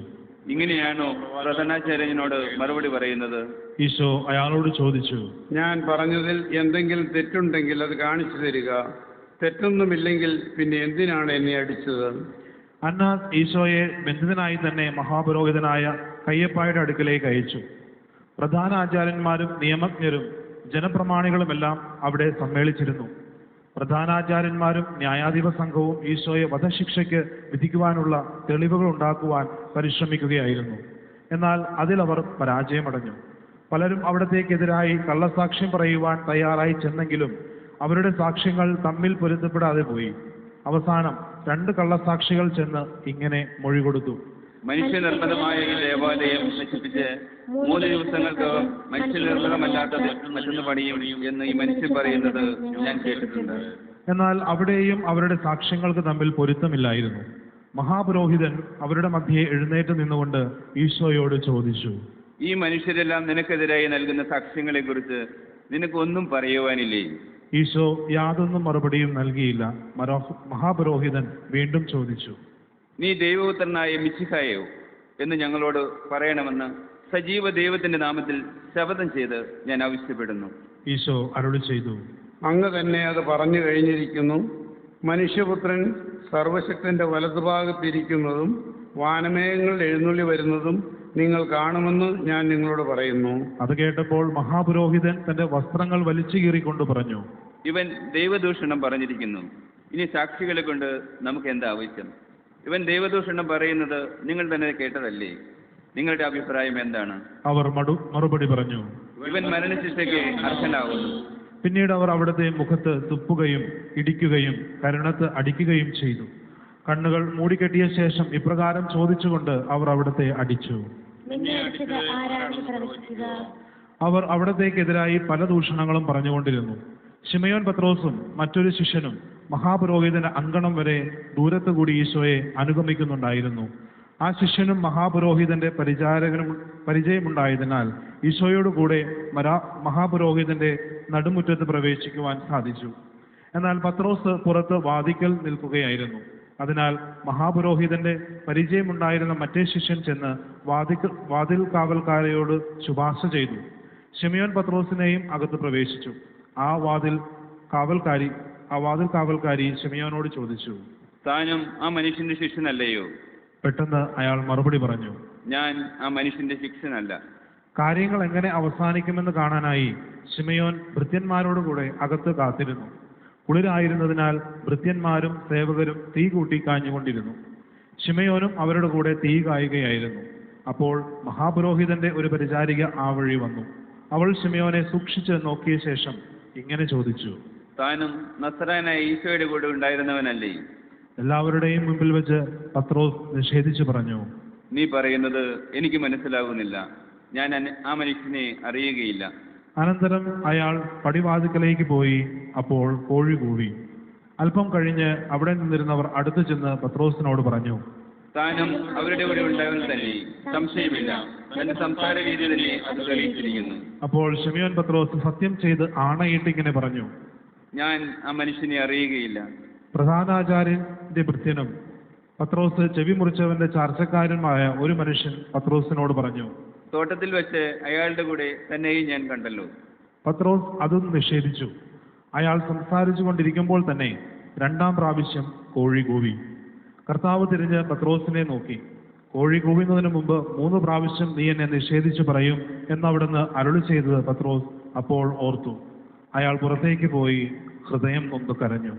S3: ഇങ്ങനെയാണോ പ്രധാനാചാര്യനോട് മറുപടി പറയുന്നത്?
S2: ഈശോ അയാളോട് ചോദിച്ചു:
S1: ഞാൻ പറഞ്ഞതിൽ എന്തെങ്കിലും തെറ്റുണ്ടെങ്കിൽ അത് കാണിച്ചു തരിക. തെറ്റൊന്നുമില്ലെങ്കിൽ പിന്നെ എന്തിനാണ് എന്നെ അടിച്ചത്?
S2: അന്നാസ് ഈശോയെ ബന്ധിതനായി തന്നെ മഹാപുരോഹിതനായ കയ്യപ്പായുടെ അടുക്കലേക്ക് അയച്ചു. പ്രധാന ആചാര്യന്മാരും നിയമജ്ഞരും ജനപ്രമാണികളുമെല്ലാം അവിടെ സമ്മേളിച്ചിരുന്നു. പ്രധാനാചാര്യന്മാരും ന്യായാധിപ സംഘവും ഈശോയെ വധശിക്ഷയ്ക്ക് വിധിക്കുവാനുള്ള തെളിവുകൾ ഉണ്ടാക്കുവാൻ പരിശ്രമിക്കുകയായിരുന്നു. എന്നാൽ അതിലവർ പരാജയമടഞ്ഞു. പലരും അവിടത്തേക്കെതിരായി കള്ളസാക്ഷ്യം പറയുവാൻ തയ്യാറായി ചെന്നെങ്കിലും അവരുടെ സാക്ഷ്യങ്ങൾ തമ്മിൽ പൊരുത്തപ്പെടാതെ പോയി. അവസാനം 2 കള്ളസാക്ഷികൾ ചെന്ന് ഇങ്ങനെ മൊഴി കൊടുത്തു:
S3: മനുഷ്യനിർമ്മിതമായ ഈ ദേവാലയം നശിപ്പിച്ച് 3 ദിവസങ്ങൾക്ക് മനുഷ്യനിർമ്മിതമല്ലാത്തത് മറ്റൊന്ന് പണിയും എന്ന് ഈ മനുഷ്യൻ പറയുന്നത് ഞാൻ കേട്ടിട്ടുണ്ട്.
S2: എന്നാൽ അവിടെയും അവരുടെ സാക്ഷ്യങ്ങൾക്ക് തമ്മിൽ പൊരുത്തമില്ലായിരുന്നു. മഹാപുരോഹിതൻ അവരുടെ മധ്യേ എഴുന്നേറ്റ് നിന്നുകൊണ്ട് ഈശോയോട് ചോദിച്ചു:
S3: ഈ മനുഷ്യരെല്ലാം നിനക്കെതിരായി നൽകുന്ന സാക്ഷ്യങ്ങളെ കുറിച്ച് നിനക്കൊന്നും പറയുവാനില്ലേ?
S2: ഈശോ യാതൊന്നും മറുപടിയും നൽകിയില്ല. മഹാപുരോഹിതൻ വീണ്ടും ചോദിച്ചു:
S3: നീ ദൈവപുത്രനായ മിശിഹായോ എന്ന് ഞങ്ങളോട് പറയണമെന്ന് സജീവ ദൈവത്തിന്റെ നാമത്തിൽ ശപഥം ചെയ്ത് ഞാൻ ആവശ്യപ്പെടുന്നു.
S2: ഈശോ അരുളി ചെയ്തു:
S1: അങ്ങ് തന്നെ അത് പറഞ്ഞു കഴിഞ്ഞിരിക്കുന്നു. മനുഷ്യപുത്രൻ സർവശക്തന്റെ വലതുഭാഗത്തിരിക്കുന്നതും വാനമേഘങ്ങളിൽ എഴുന്നള്ളി വരുന്നതും നിങ്ങൾ കാണുമെന്ന് ഞാൻ നിങ്ങളോട് പറയുന്നു.
S2: അത് കേട്ടപ്പോൾ മഹാപുരോഹിതൻ തന്റെ വസ്ത്രങ്ങൾ വലിച്ചു കീറിക്കൊണ്ട് പറഞ്ഞു:
S3: ഇവൻ ദൈവദൂഷണം പറഞ്ഞിരിക്കുന്നു. ഇനി സാക്ഷികളെ കൊണ്ട് നമുക്ക് എന്താ ആവശ്യം? ഇവൻ ദൈവദൂഷണം പറയുന്നത് നിങ്ങൾ തന്നെ കേട്ടതല്ലേ? നിങ്ങളുടെ അഭിപ്രായം എന്താണ്?
S2: അവർ മറുപടി പറഞ്ഞു:
S3: ഇവൻ മരണശിക്ഷയ്ക്ക് അർഹനാകുന്നു.
S2: പിന്നീട് അവർ അവിടുത്തെ മുഖത്ത് തുപ്പുകയും ഇടിക്കുകയും കരണത്ത് അടിക്കുകയും ചെയ്തു. കണ്ണുകൾ മൂടിക്കെട്ടിയ ശേഷം ഇപ്രകാരം ചോദിച്ചുകൊണ്ട് അവർ അവിടുത്തെ അടിച്ചു: അവർ അവിടത്തേക്കെതിരായി പല ദൂഷണങ്ങളും പറഞ്ഞുകൊണ്ടിരുന്നു. ശിമയോൻ പത്രോസും മറ്റൊരു ശിഷ്യനും മഹാപുരോഹിതന്റെ അങ്കണം വരെ ദൂരത്തുകൂടി ഈശോയെ അനുഗമിക്കുന്നുണ്ടായിരുന്നു. ആ ശിഷ്യനും മഹാപുരോഹിതന്റെ പരിചയമുണ്ടായതിനാൽ ഈശോയോടുകൂടെ മഹാപുരോഹിതന്റെ നടുമുറ്റത്ത് പ്രവേശിക്കുവാൻ സാധിച്ചു. എന്നാൽ പത്രോസ് പുറത്ത് വാതിക്കൽ നിൽക്കുകയായിരുന്നു. അതിനാൽ മഹാപുരോഹിതന്റെ പരിചയമുണ്ടായിരുന്ന മറ്റേ ശിഷ്യൻ ചെന്ന് വാതിൽ കാവൽക്കാരയോട് ശുപാർശ ചെയ്തു. ശിമയോൻ പത്രോസിനെയും അകത്ത് പ്രവേശിച്ചു. ആ വാതിൽ കാവൽക്കാരി ശിമയോനോട് ചോദിച്ചു:
S3: താനും ആ മനുഷ്യന്റെ ശിഷ്യനല്ലയോ?
S2: പെട്ടെന്ന് അയാൾ മറുപടി പറഞ്ഞു:
S3: ഞാൻ ആ മനുഷ്യന്റെ ശിഷ്യനല്ല.
S2: കാര്യങ്ങൾ എങ്ങനെ അവസാനിക്കുമെന്ന് കാണാനായി ശിമയോൻ ഭൃത്യന്മാരോടുകൂടെ അകത്ത് കാത്തിരുന്നു. കുളിരായിരുന്നതിനാൽ ഭൃത്യന്മാരും സേവകരും തീ കൂട്ടി കാഞ്ഞുകൊണ്ടിരുന്നു. ശിമയോനും അവരുടെ കൂടെ തീ കായുകയായിരുന്നു. അപ്പോൾ മഹാപുരോഹിതന്റെ ഒരു പരിചാരിക ആ വഴി വന്നു. അവൾ ശിമയോനെ സൂക്ഷിച്ച് നോക്കിയ ശേഷം ഇങ്ങനെ ചോദിച്ചു:
S3: താനും നസ്രായനായ ഈശോയുടെ കൂടെ ഉണ്ടായിരുന്നവനല്ലേ?
S2: എല്ലാവരുടെയും മുമ്പിൽ വെച്ച് പത്രോസ് നിഷേധിച്ചു പറഞ്ഞു:
S3: നീ പറയുന്നത് എനിക്ക് മനസ്സിലാകുന്നില്ല. ഞാൻ ആ മനുഷ്യനെ അറിയുകയില്ല.
S2: അനന്തരം അയാൾ പടിവാതിക്കലേക്ക് പോയി. അപ്പോൾ കോഴി കൂവി. അല്പം കഴിഞ്ഞ് അവിടെ നിന്നിരുന്നവർ അടുത്തു ചെന്ന് പത്രോസിനോട് പറഞ്ഞു:
S3: താനും അവരുടെ കൂടെ ഉണ്ടാകുന്ന തന്നെ, സംശയമില്ല. തന്റെ സംസാര രീതി തന്നെ അത് തെളിയിച്ചിരിക്കുന്നു.
S2: അപ്പോൾ ശിമയോൻ പത്രോസ് സത്യം ചെയ്ത് ആണയിട്ടിങ്ങനെ പറഞ്ഞു:
S3: ഞാൻ ആ മനുഷ്യനെ അറിയുകയില്ല.
S2: പ്രധാനാചാര്യന്റെ ഭൃത്യനും പത്രോസ് ചെവി മുറിച്ചവന്റെ ചാർച്ചക്കാരനുമായ ഒരു മനുഷ്യൻ പത്രോസിനോട് പറഞ്ഞു,
S3: തോട്ടത്തിൽ വെച്ച് അയാളുടെ കൂടെ തന്നെയും ഞാൻ കണ്ടല്ലോ.
S2: പത്രോസ് അതും നിഷേധിച്ചു. അയാൾ സംസാരിച്ചു കൊണ്ടിരിക്കുമ്പോൾ തന്നെ 2-ാം പ്രാവശ്യം കോഴി കൂവി. കർത്താവ് തിരിഞ്ഞ് പത്രോസിനെ നോക്കി, കോഴി കൂവുന്നതിന് മുമ്പ് 3 പ്രാവശ്യം നീ എന്നെ നിഷേധിച്ചു പറയും എന്നവിടുന്ന് അരുളി ചെയ്തത് പത്രോസ് അപ്പോൾ ഓർത്തു. അയാൾ പുറത്തേക്ക് പോയി ഹൃദയം നൊന്ത് കരഞ്ഞു.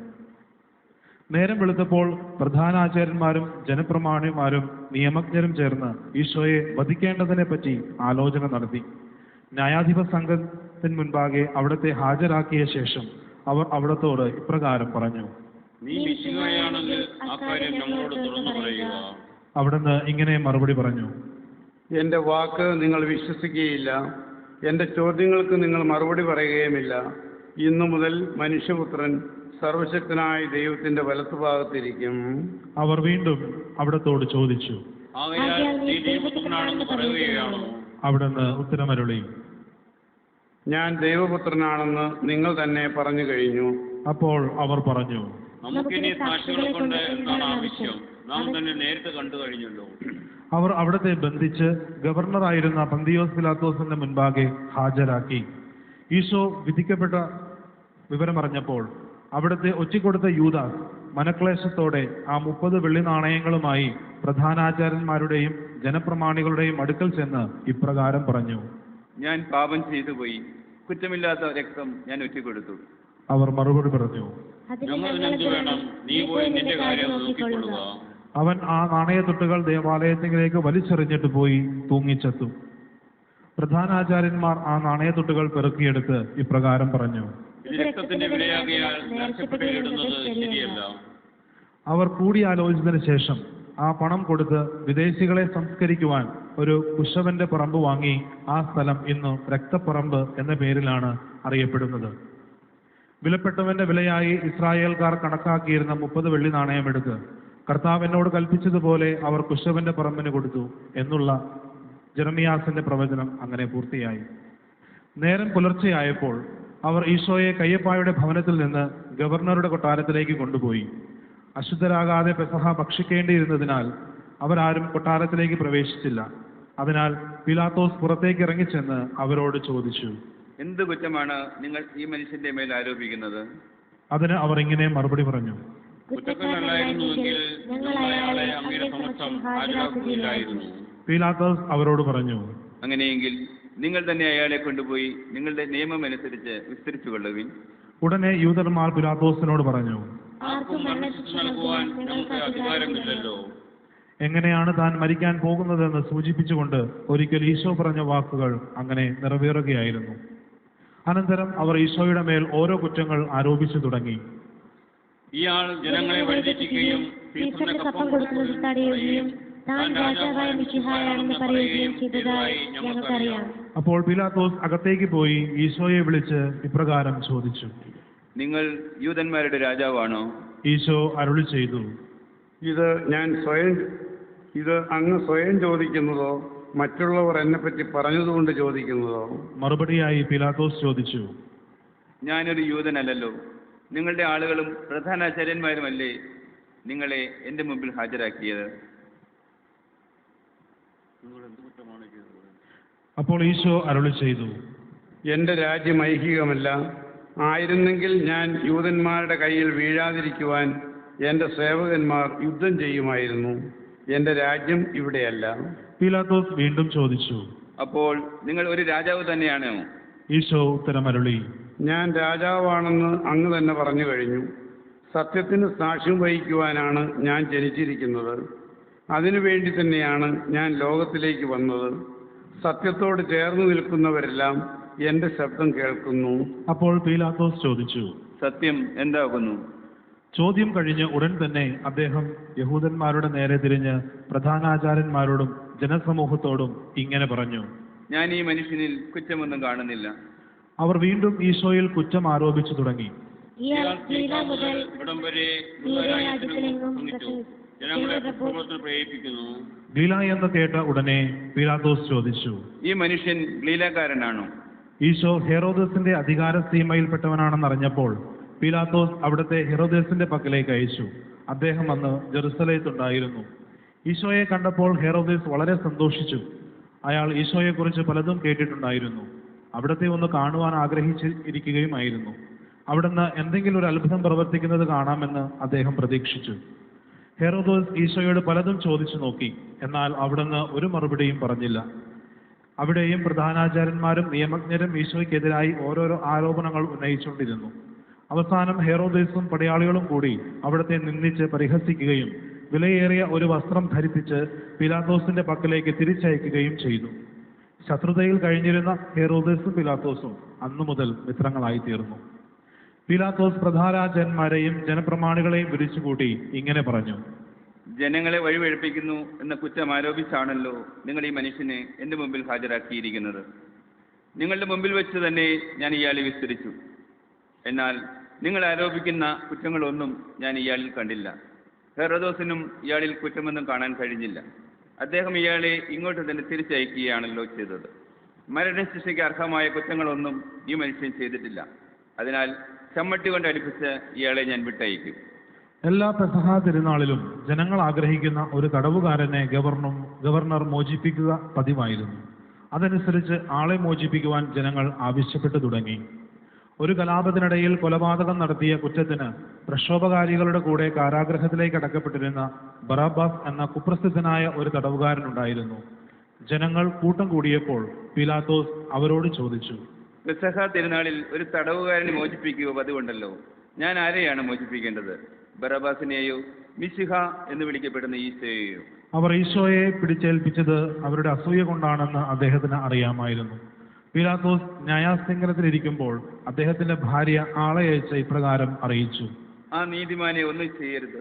S2: നേരം വെളുത്തപ്പോൾ പ്രധാനാചാര്യന്മാരും ജനപ്രമാണിമാരും നിയമജ്ഞരും ചേർന്ന് ഈശോയെ വധിക്കേണ്ടതിനെ പറ്റി ആലോചന നടത്തി. ന്യായാധിപ സംഘത്തിന് മുൻപാകെ അവിടത്തെ ഹാജരാക്കിയ ശേഷം അവർ അവിടത്തോട് ഇപ്രകാരം പറഞ്ഞു,
S7: നീ മിശിഹായാണെങ്കിൽ അക്കാര്യം ഞങ്ങളോട് തുറന്നു പറയുക.
S2: അവിടുന്ന് ഇങ്ങനെ മറുപടി പറഞ്ഞു,
S1: എൻ്റെ വാക്ക് നിങ്ങൾ വിശ്വസിക്കുകയില്ല, എൻ്റെ ചോദ്യങ്ങൾക്ക് നിങ്ങൾ മറുപടി പറയുകയുമില്ല. ഇന്നു മുതൽ മനുഷ്യപുത്രൻ സർവശക്തനായ ദൈവത്തിന്റെ വലത്തുഭാഗത്തിരിക്കും.
S2: അവർ വീണ്ടും അവിടത്തോട് ചോദിച്ചു,
S7: ആകയാൽ നീ ദൈവപുത്രനാണെന്ന് പറയുകയാണോ?
S2: അവിടുന്ന് ഉത്തരമരുളി,
S1: ഞാൻ ദൈവപുത്രനാണെന്ന് നിങ്ങൾ തന്നെ പറഞ്ഞു കഴിഞ്ഞു.
S2: അപ്പോൾ അവർ പറഞ്ഞു,
S7: നമുക്കിനി സാക്ഷികളെ കൊണ്ട് എന്താണ് ആവശ്യം? നാം തന്നെ നേരിട്ട് കണ്ടു കഴിഞ്ഞല്ലോ.
S2: അവർ അവിടത്തെ ബന്ധിച്ച് ഗവർണറായിരുന്ന പന്തിയോസ് പിലാത്തോസിന്റെ മുൻപാകെ ഹാജരാക്കി. ഈശോ വിധിക്കപ്പെട്ട വിവരമറിഞ്ഞപ്പോൾ അവിടുത്തെ ഒറ്റിക്കൊടുത്ത യൂദാസ് മനക്ലേശത്തോടെ ആ 30 വെള്ളി നാണയങ്ങളുമായി പ്രധാനാചാര്യന്മാരുടെയും ജനപ്രമാണികളുടെയും അടുക്കൽ ചെന്ന് ഇപ്രകാരം പറഞ്ഞു,
S3: ഞാൻ പാപം ചെയ്തു പോയി, കുറ്റമില്ലാത്ത രക്തം ഞാൻ ഒറ്റിക്കൊടുത്തു.
S2: അവർ മറുപടി പറഞ്ഞു,
S7: ഞങ്ങളെന്ത് വേണം? നീ പോയി നിന്റെ കാര്യം നോക്കിക്കൊള്ളുക.
S2: അവൻ ആ നാണയത്തുട്ടുകൾ ദേവാലയത്തിലേക്ക് വലിച്ചെറിഞ്ഞിട്ട് പോയി തൂങ്ങിച്ചെത്തു. പ്രധാനാചാര്യന്മാർ ആ നാണയത്തുട്ടുകൾ പെറുക്കിയെടുത്ത് ഇപ്രകാരം പറഞ്ഞു,
S7: ഇത് രക്തത്തിന്റെ വിലയാകിയാൽ നേർച്ചപ്പെട്ടിടുന്നത് ശരിയല്ല.
S2: അവർ കൂടിയാലോചിച്ചതിന് ശേഷം ആ പണം കൊടുത്ത് വിദേശികളെ സംസ്കരിക്കുവാൻ ഒരു കുശവന്റെ പറമ്പ് വാങ്ങി ആ സ്ഥലം ഇന്ന് രക്തപ്പറമ്പ് എന്ന പേരിലാണ് അറിയപ്പെടുന്നത്. വിലപ്പെട്ടവന്റെ വിലയായി ഇസ്രായേൽക്കാർ കണക്കാക്കിയിരുന്ന 30 വെള്ളി നാണയമെടുത്ത് കർത്താവ് എന്നോട് കൽപ്പിച്ചതുപോലെ അവർ കുശവന്റെ പറമ്പിന് കൊടുത്തു എന്നുള്ള ജെറമിയാസിന്റെ പ്രവചനം അങ്ങനെ പൂർത്തിയായി. നേരം പുലർച്ചെയായപ്പോൾ അവർ ഈശോയെ കയ്യപ്പായുടെ ഭവനത്തിൽ നിന്ന് ഗവർണറുടെ കൊട്ടാരത്തിലേക്ക് കൊണ്ടുപോയി. അശുദ്ധരാകാതെ പെസഹ ഭക്ഷിക്കേണ്ടിയിരുന്നതിനാൽ അവരാരും കൊട്ടാരത്തിലേക്ക് പ്രവേശിച്ചില്ല. അതിനാൽ പിലാത്തോസ് പുറത്തേക്ക് ഇറങ്ങിച്ചെന്ന് അവരോട് ചോദിച്ചു,
S3: എന്ത് കുറ്റമാണ് നിങ്ങൾ ഈ മനുഷ്യന്റെ മേൽ ആരോപിക്കുന്നത്?
S2: അതിന് അവർ ഇങ്ങനെ മറുപടി പറഞ്ഞു,
S7: കുറ്റക്കാരനല്ലായിരുന്നുവെങ്കിൽ ഞങ്ങൾ അയാളെ അങ്ങയുടെ സമക്ഷം ഹാജരാക്കുകയില്ലായിരുന്നു.
S2: പീലാത്തോസ് അവരോട് പറഞ്ഞു,
S3: അങ്ങനെയെങ്കിൽ നിങ്ങൾ തന്നെ അയാളെ കൊണ്ടുപോയി നിങ്ങളുടെ നിയമം അനുസരിച്ച് വിസ്തരിച്ചുകൊള്ളുവിൻ.
S2: ഉടനെ യൂതന്മാർ പിലാത്തോസിനോട് പറഞ്ഞു,
S7: ആർക്കും മരണശിക്ഷ നൽകുവാൻ ഞങ്ങൾക്ക് അധികാരമില്ലല്ലോ.
S2: എങ്ങനെയാണ് താൻ മരിക്കാൻ പോകുന്നതെന്ന് സൂചിപ്പിച്ചുകൊണ്ട് ഒരിക്കൽ ഈശോ പറഞ്ഞ വാക്കുകൾ അങ്ങനെ നിറവേറുകയായിരുന്നു. അനന്തരം അവർ ഈശോയുടെ മേൽ ഓരോ കുറ്റങ്ങൾ ആരോപിച്ചു തുടങ്ങി.
S7: ഇയാൾ ജനങ്ങളെ വഴിതെറ്റിക്കുകയും സീസറിന് കപ്പം കൊടുക്കുന്നത് തടയുകയും താൻ രാജാവായ മിശിഹായാണെന്ന് പറയുകയും ചെയ്തതായി ഞങ്ങൾക്കറിയാം.
S2: അപ്പോൾ പിലാത്തോസ് അകത്തേക്ക് പോയി ഈശോയെ വിളിച്ച് ഇപ്രകാരം ചോദിച്ചു,
S3: നിങ്ങൾ യൂതന്മാരുടെ രാജാവാണോ?
S2: ഈശോ അരുളി ചെയ്തു,
S1: ഇത് അങ്ങ് സ്വയം ചോദിക്കുന്നതോ മറ്റുള്ളവർ എന്നെപ്പറ്റി പറഞ്ഞതുകൊണ്ട് ചോദിക്കുന്നതോ?
S2: മറുപടിയായി പിലാത്തോസ് ചോദിച്ചു,
S3: ഞാനൊരു യൂതനല്ലല്ലോ. നിങ്ങളുടെ ആളുകളും പ്രധാനാചാര്യന്മാരുമല്ലേ നിങ്ങളെ എൻ്റെ മുമ്പിൽ ഹാജരാക്കിയത്?
S2: അപ്പോൾ ഈശോ അരുളി ചെയ്തു,
S1: എൻ്റെ രാജ്യം ഐഹികമല്ല. ആയിരുന്നെങ്കിൽ ഞാൻ യൂതന്മാരുടെ കയ്യിൽ വീഴാതിരിക്കുവാൻ എൻ്റെ സേവകന്മാർ യുദ്ധം ചെയ്യുമായിരുന്നു. എൻ്റെ രാജ്യം ഇവിടെയല്ല.
S2: പീലാത്തോസ് വീണ്ടും ചോദിച്ചു,
S3: അപ്പോൾ നിങ്ങൾ ഒരു രാജാവ് തന്നെയാണോ?
S2: ഈശോ ഉത്തരമരുളി,
S1: ഞാൻ രാജാവാണെന്ന് അങ്ങ് തന്നെ പറഞ്ഞു കഴിഞ്ഞു. സത്യത്തിന് സാക്ഷ്യം വഹിക്കുവാനാണ് ഞാൻ ജനിച്ചിരിക്കുന്നത്. അതിനുവേണ്ടി തന്നെയാണ് ഞാൻ ലോകത്തിലേക്ക് വന്നത്. സത്യത്തോട് ചേർന്ന് നിൽക്കുന്നവരെല്ലാം എൻ്റെ ശബ്ദം കേൾക്കുന്നു.
S2: അപ്പോൾ പീലാത്തോസ് ചോദിച്ചു,
S3: സത്യം എന്താകുന്നു?
S2: ചോദ്യം കഴിഞ്ഞ് ഉടൻ തന്നെ അദ്ദേഹം യഹൂദന്മാരുടെ നേരെ തിരിഞ്ഞ് പ്രധാനാചാര്യന്മാരോടും ജനസമൂഹത്തോടും ഇങ്ങനെ പറഞ്ഞു,
S3: ഞാൻ ഈ മനുഷ്യനിൽ കുറ്റമൊന്നും കാണുന്നില്ല.
S2: അവർ വീണ്ടും ഈശോയിൽ കുറ്റം ആരോപിച്ചു തുടങ്ങി.
S7: ഇവിടം വരെ ജനങ്ങളെ പ്രബോധനത്തിന് പ്രേരിപ്പിക്കുന്നു.
S2: ലീല എന്ന് കേട്ട ഉടനെ പീലാത്തോസ് ചോദിച്ചു,
S3: ഈ മനുഷ്യൻ ലീലാകാരനാണോ?
S2: ഈശോ ഹെറോദസിന്റെ അധികാര സീമയിൽപ്പെട്ടവനാണെന്നറിഞ്ഞപ്പോൾ പീലാത്തോസ് അവിടുത്തെ ഹെറോദേസിന്റെ പക്കലേക്ക് അയച്ചു. അദ്ദേഹം അന്ന് ജെറുസലേത്തുണ്ടായിരുന്നു. ഈശോയെ കണ്ടപ്പോൾ ഹെറോദേസ് വളരെ സന്തോഷിച്ചു. അയാൾ ഈശോയെക്കുറിച്ച് പലതും കേട്ടിട്ടുണ്ടായിരുന്നു. അവിടത്തെ ഒന്ന് കാണുവാൻ ആഗ്രഹിച്ചിരിക്കുകയുമായിരുന്നു. അവിടുന്ന് എന്തെങ്കിലും ഒരു അത്ഭുതം പ്രവർത്തിക്കുന്നത് കാണാമെന്ന് അദ്ദേഹം പ്രതീക്ഷിച്ചു. ഹെറോദോസ് ഈശോയോട് പലതും ചോദിച്ചു നോക്കി. എന്നാൽ അവിടുന്ന് ഒരു മറുപടിയും പറഞ്ഞില്ല. അവിടെയും പ്രധാനാചാര്യന്മാരും നിയമജ്ഞരും ഈശോയ്ക്കെതിരായി ഓരോരോ ആരോപണങ്ങൾ ഉന്നയിച്ചുകൊണ്ടിരുന്നു. അവസാനം ഹെറോദേസും പടയാളികളും കൂടി അവിടുത്തെ നിന്ദിച്ച് പരിഹസിക്കുകയും വിലയേറിയ ഒരു വസ്ത്രം ധരിപ്പിച്ച് പീലാത്തോസിന്റെ പക്കലേക്ക് തിരിച്ചയക്കുകയും ചെയ്തു. ശത്രുതയിൽ കഴിഞ്ഞിരുന്ന ഹെറോദേസും പീലാത്തോസും അന്നു മുതൽ മിത്രങ്ങളായി തീർന്നു. പീലാത്തോസ് പ്രധാനാചാര്യന്മാരെയും ജനപ്രമാണികളെയും വിളിച്ചുകൂട്ടി ഇങ്ങനെ പറഞ്ഞു:
S3: ജനങ്ങളെ വഴിവഴിപ്പിക്കുന്നു എന്ന കുറ്റം ആരോപിച്ചാണല്ലോ നിങ്ങൾ ഈ മനുഷ്യനെ എൻ്റെ മുമ്പിൽ ഹാജരാക്കിയിരിക്കുന്നത്. നിങ്ങളുടെ മുമ്പിൽ വെച്ച് തന്നെ ഞാൻ ഇയാളെ വിസ്തരിച്ചു. എന്നാൽ നിങ്ങൾ ആരോപിക്കുന്ന കുറ്റങ്ങളൊന്നും ഞാൻ ഇയാളിൽ കണ്ടില്ല. ഹെറോദോസിനും ഇയാളിൽ കുറ്റമൊന്നും കാണാൻ കഴിഞ്ഞില്ല. അദ്ദേഹം ഇയാളെ ഇങ്ങോട്ട് തന്നെ തിരിച്ചയക്കുകയാണല്ലോ ചെയ്തത്. മരണശിക്ഷയ്ക്ക് അർഹമായ കുറ്റങ്ങളൊന്നും ഈ മനുഷ്യൻ ചെയ്തിട്ടില്ല. അതിനാൽ ചമ്മട്ടി കൊണ്ട് അടുപ്പിച്ച് ഇയാളെ ഞാൻ വിട്ടയക്കും.
S2: എല്ലാ പെസഹ തിരുനാളിലും ജനങ്ങൾ ആഗ്രഹിക്കുന്ന ഒരു തടവുകാരനെ ഗവർണർ മോചിപ്പിക്കുക പതിവായിരുന്നു. അതനുസരിച്ച് ആളെ മോചിപ്പിക്കുവാൻ ജനങ്ങൾ ആവശ്യപ്പെട്ടു തുടങ്ങി. ഒരു കലാപത്തിനിടയിൽ കൊലപാതകം നടത്തിയ കുറ്റത്തിന് പ്രക്ഷോഭകാരികളുടെ കൂടെ കാരാഗൃഹത്തിലേക്ക് അടക്കപ്പെട്ടിരുന്ന ബറാബാസ് എന്ന കുപ്രസിദ്ധനായ ഒരു തടവുകാരനുണ്ടായിരുന്നു. ജനങ്ങൾ കൂട്ടം കൂടിയപ്പോൾ പീലാത്തോസ് അവരോട് ചോദിച്ചു:
S3: പെസഹ തിരുനാളിൽ ഒരു തടവുകാരനെ മോചിപ്പിക്കുക പതിവുണ്ടല്ലോ. ഞാൻ ആരെയാണ് മോചിപ്പിക്കേണ്ടത്? ബറാബാസിനെയോ മിശിഹ എന്ന് വിളിക്കപ്പെടുന്ന ഈശോയെയോ?
S2: അവർ ഈശോയെ പിടിച്ചേൽപ്പിച്ചത് അവരുടെ അസൂയ കൊണ്ടാണെന്ന് അദ്ദേഹത്തിന് അറിയാമായിരുന്നു. പീലാത്തോസ് ന്യായാസനത്തിലിരിക്കുമ്പോൾ അദ്ദേഹത്തിന്റെ ഭാര്യ ആളെ അയച്ച് ഇപ്രകാരം അറിയിച്ചു:
S3: ആ നീതിമാനെ ഒന്നും ചെയ്യരുത്.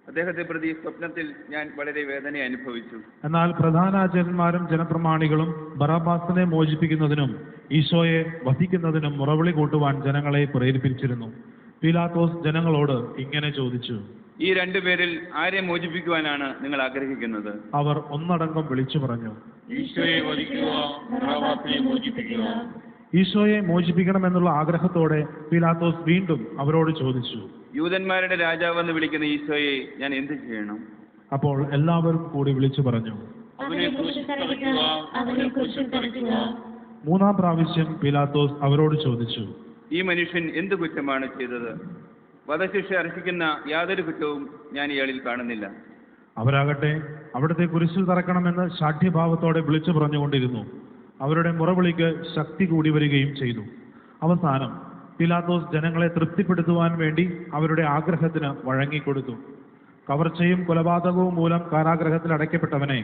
S3: അദ്ദേഹത്തെ പ്രതി സ്വപ്നത്തിൽ ഞാൻ വളരെ വേദന അനുഭവിച്ചു.
S2: എന്നാൽ പ്രധാനാചാര്യന്മാരും ജനപ്രമാണികളും ബറാബാസിനെ മോചിപ്പിക്കുന്നതിനും ഈശോയെ വധിക്കുന്നതിനും മുറവിളി കൂട്ടുവാൻ ജനങ്ങളെ പ്രേരിപ്പിച്ചിരുന്നു. പീലാത്തോസ് ജനങ്ങളോട് ഇങ്ങനെ ചോദിച്ചു:
S3: ഈ രണ്ടുപേരിൽ ആരെ മോചിപ്പിക്കുവാനാണ് നിങ്ങൾ ആഗ്രഹിക്കുന്നത്?
S2: അവർ ഒന്നടങ്കം വിളിച്ചു പറഞ്ഞു:
S7: ഈശോയെ വധിക്കുക, ബറാബാസിനെ മോചിപ്പിക്കുക.
S2: ഈശോയെ മോചിപ്പിക്കണമെന്നുള്ള ആഗ്രഹത്തോടെ പീലാത്തോസ് വീണ്ടും അവരോട് ചോദിച്ചു:
S3: യൂതന്മാരുടെ രാജാവെന്ന് വിളിക്കുന്ന ഈശോയെ ഞാൻ എന്ത് ചെയ്യണം?
S2: അപ്പോൾ എല്ലാവരും കൂടി വിളിച്ചു പറഞ്ഞു:
S7: അവനെ ക്രൂശിൽ തറയ്ക്കുക, അവനെ ക്രൂശിൽ തറയ്ക്കുക.
S2: മൂന്നാം പ്രാവശ്യം പീലാത്തോസ് അവരോട് ചോദിച്ചു:
S3: ഈ മനുഷ്യൻ എന്ത് കുറ്റമാണ് ചെയ്തത്? വധശിക്ഷ അർഹിക്കുന്ന യാതൊരു കുറ്റവും ഞാൻ ഇയാളിൽ കാണുന്നില്ല.
S2: അവരാകട്ടെ അവിടുത്തെ കുരിശിൽ തറക്കണമെന്ന് ശാഠ്യഭാവത്തോടെ വിളിച്ചു പറഞ്ഞുകൊണ്ടിരുന്നു. അവരുടെ മുറവിളിക്ക് ശക്തി കൂടി വരികയും ചെയ്തു. അവസാനം പീലാത്തോസ് ജനങ്ങളെ തൃപ്തിപ്പെടുത്തുവാൻ വേണ്ടി അവരുടെ ആഗ്രഹത്തിന് വഴങ്ങിക്കൊടുത്തു. കവർച്ചയും കൊലപാതകവും മൂലം കാരാഗ്രഹത്തിൽ അടയ്ക്കപ്പെട്ടവനെ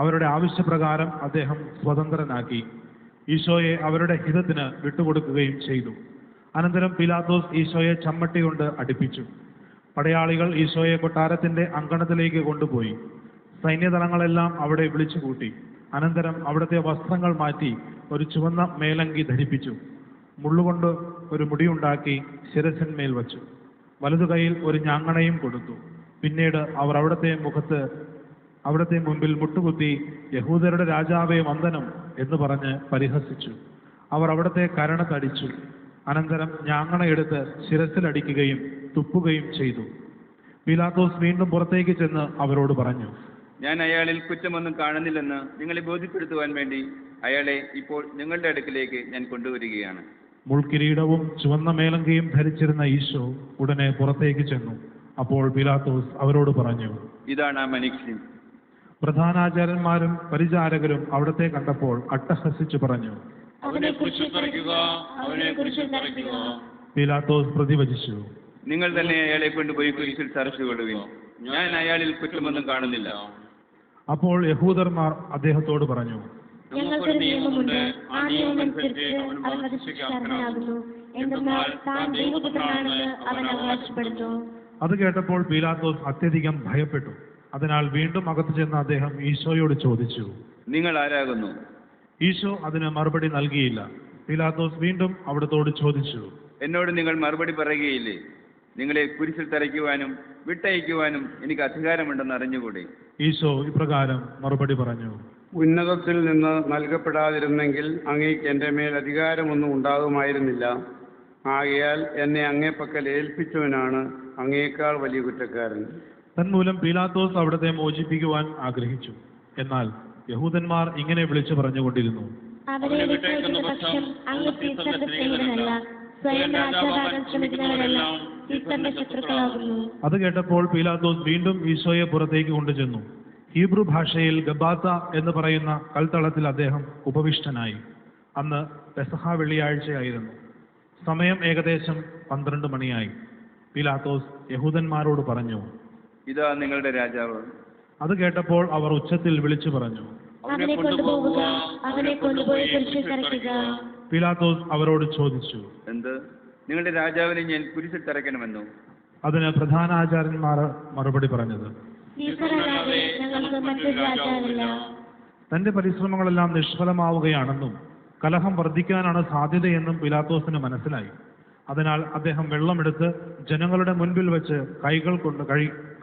S2: അവരുടെ ആവശ്യപ്രകാരം അദ്ദേഹം സ്വതന്ത്രനാക്കി. ഈശോയെ അവരുടെ ഹിതത്തിന് വിട്ടുകൊടുക്കുകയും ചെയ്തു. അനന്തരം പീലാത്തോസ് ഈശോയെ ചമ്മട്ടി കൊണ്ട് അടിപ്പിച്ചു. പടയാളികൾ ഈശോയെ കൊട്ടാരത്തിന്റെ അങ്കണത്തിലേക്ക് കൊണ്ടുപോയി. സൈന്യദളങ്ങളെല്ലാം അവിടെ വിളിച്ചുകൂട്ടി. അനന്തരം അവിടുത്തെ വസ്ത്രങ്ങൾ മാറ്റി ഒരു ചുവന്ന മേലങ്കി ധരിപ്പിച്ചു. മുള്ളുകൊണ്ട് ഒരു മുടിയുണ്ടാക്കി ശിരസിന്മേൽ വച്ചു. വലതു കൈയിൽ ഒരു ഞാങ്ങണയും കൊടുത്തു. പിന്നീട് അവർ അവിടുത്തെ മുമ്പിൽ മുട്ടുകുത്തി യഹൂദരുടെ രാജാവേ വന്ദനം എന്ന് പറഞ്ഞ് പരിഹസിച്ചു. അവർ അവിടുത്തെ കരണത്തടിച്ചു. അനന്തരം ഞാങ്ങണയെടുത്ത് ശിരസിലടിക്കുകയും തുപ്പുകയും ചെയ്തു. പീലാത്തോസ് വീണ്ടും പുറത്തേക്ക് ചെന്ന് അവരോട് പറഞ്ഞു:
S3: ഞാൻ അയാളിൽ കുറ്റമൊന്നും കാണുന്നില്ലെന്ന് നിങ്ങളെ ബോധ്യപ്പെടുത്തുവാൻ വേണ്ടി അയാളെ ഇപ്പോൾ നിങ്ങളുടെ അടുക്കിലേക്ക് ഞാൻ കൊണ്ടുവരികയാണ്.
S2: മുൾക്കിരീടവും ചുവന്ന മേലങ്കയും ധരിച്ചിരുന്ന ഈശോ ഉടനെ പുറത്തേക്ക് ചെന്നു. അപ്പോൾ പീലാത്തോസ് അവരോട് പറഞ്ഞു:
S3: ഇതാണ് ആ മനുഷ്യൻ.
S2: പ്രധാനാചാര്യന്മാരും പരിചാരകരും അവിടത്തെ കണ്ടപ്പോൾ അട്ടഹസിച്ചു പറഞ്ഞു:
S7: അവനെ ക്രൂശിൽ തറയ്ക്കുക, അവനെ ക്രൂശിൽ തറയ്ക്കുക.
S2: പീലാത്തോസ് പ്രതിവചിച്ചു:
S3: നിങ്ങൾ തന്നെ അയാളെ കൊണ്ടുപോയി കുരിശിൽ തറച്ചുകൊള്ളുവിൻ. ഞാൻ അയാളിൽ കുറ്റമൊന്നും കാണുന്നില്ല.
S2: അപ്പോൾ യഹൂദന്മാർ അദ്ദേഹത്തോട് പറഞ്ഞു:
S7: നമുക്കൊരു നിയമമുണ്ട്. ആ നിയമമനുസരിച്ച് അവൻ വധശിക്ഷയ്ക്ക് അർഹനാകുന്നു. എന്തെന്നാൽ താൻ ദൈവപുത്രനാണെന്ന് അവൻ അവകാശപ്പെടുന്നു.
S2: അത് കേട്ടപ്പോൾ പീലാത്തോസ് അത്യധികം ഭയപ്പെട്ടു. അതിനാൽ വീണ്ടും അകത്തു ചെന്ന് അദ്ദേഹം ഈശോയോട് ചോദിച്ചു:
S3: നിങ്ങൾ ആരാകുന്നു?
S2: ഈശോ അതിന് മറുപടി നൽകിയില്ല. പീലാത്തോസ് വീണ്ടും അവിടത്തോട് ചോദിച്ചു:
S3: എന്നോട് നിങ്ങൾ മറുപടി പറയുകയില്ലേ? നിങ്ങളെ കുരിശിൽ തറയ്ക്കുവാനും വിട്ടയക്കുവാനും എനിക്ക് അധികാരമുണ്ടെന്ന് അറിഞ്ഞുകൂടെ?
S2: ഈശോ ഇപ്രകാരം മറുപടി പറഞ്ഞു:
S1: ഉന്നതത്തിൽ നിന്ന് നൽകപ്പെടാതിരുന്നെങ്കിൽ അങ്ങേക്ക് എൻ്റെ മേൽ അധികാരമൊന്നും ഉണ്ടാകുമായിരുന്നില്ല. ആകയാൽ എന്നെ അങ്ങേപ്പക്കൽ ഏൽപ്പിച്ചവനാണ് അങ്ങേക്കാൾ വലിയ കുറ്റക്കാരൻ.
S2: തന്മൂലം പീലാത്തോസ് അവിടത്തെ മോചിപ്പിക്കുവാൻ ആഗ്രഹിച്ചു. എന്നാൽ യഹൂദന്മാർ ഇങ്ങനെ വിളിച്ചു പറഞ്ഞുകൊണ്ടിരുന്നു,
S4: അവരെ വിട്ടയക്കുന്ന പക്ഷം അങ്ങ് സീസറിന്റെ സ്നേഹിതനല്ല, സ്വയം രാജാവാകാൻ ശ്രമിക്കുന്നവരെല്ലാം സീസറിന്റെ ശത്രുക്കളാകുന്നു.
S2: അത് കേട്ടപ്പോൾ പീലാത്തോസ് വീണ്ടും ഈശോയെ പുറത്തേക്ക് കൊണ്ടുചെന്നു. ഹീബ്രു ഭാഷയിൽ ഗബാത്ത എന്ന് പറയുന്ന കൽത്തളത്തിൽ അദ്ദേഹം ഉപവിഷ്ടനായി. അന്ന് പെസഹ വെള്ളിയാഴ്ചയായിരുന്നു. സമയം ഏകദേശം 12 മണിയായി. പീലാത്തോസ് യഹൂദന്മാരോട് പറഞ്ഞു,
S3: ഇതാ നിങ്ങളുടെ രാജാവ്.
S2: അത് കേട്ടപ്പോൾ അവർ ഉച്ചത്തിൽ വിളിച്ചു പറഞ്ഞു,
S4: അവനെ കൊണ്ടുപോകുക, അവനെ കൊണ്ടുപോയി കുരിശിൽ തറയ്ക്കുക.
S2: പീലാത്തോസ് അവരോട് ചോദിച്ചു,
S3: എന്ത്, നിങ്ങളുടെ രാജാവിനെ ഞാൻ കുരിശിൽ തറയ്ക്കണമെന്നോ?
S2: അതിന് പ്രധാന ആചാര്യന്മാർ മറുപടി പറഞ്ഞത്,
S4: സീസറല്ലാതെ ഞങ്ങൾക്ക് മറ്റൊരു രാജാവില്ല.
S2: തന്റെ പരിശ്രമങ്ങളെല്ലാം നിഷ്ഫലമാവുകയാണെന്നും കലഹം വർദ്ധിക്കാനാണ് സാധ്യതയെന്നും പീലാത്തോസിന് മനസ്സിലായി. അതിനാൽ അദ്ദേഹം വെള്ളമെടുത്ത് ജനങ്ങളുടെ മുൻപിൽ വെച്ച്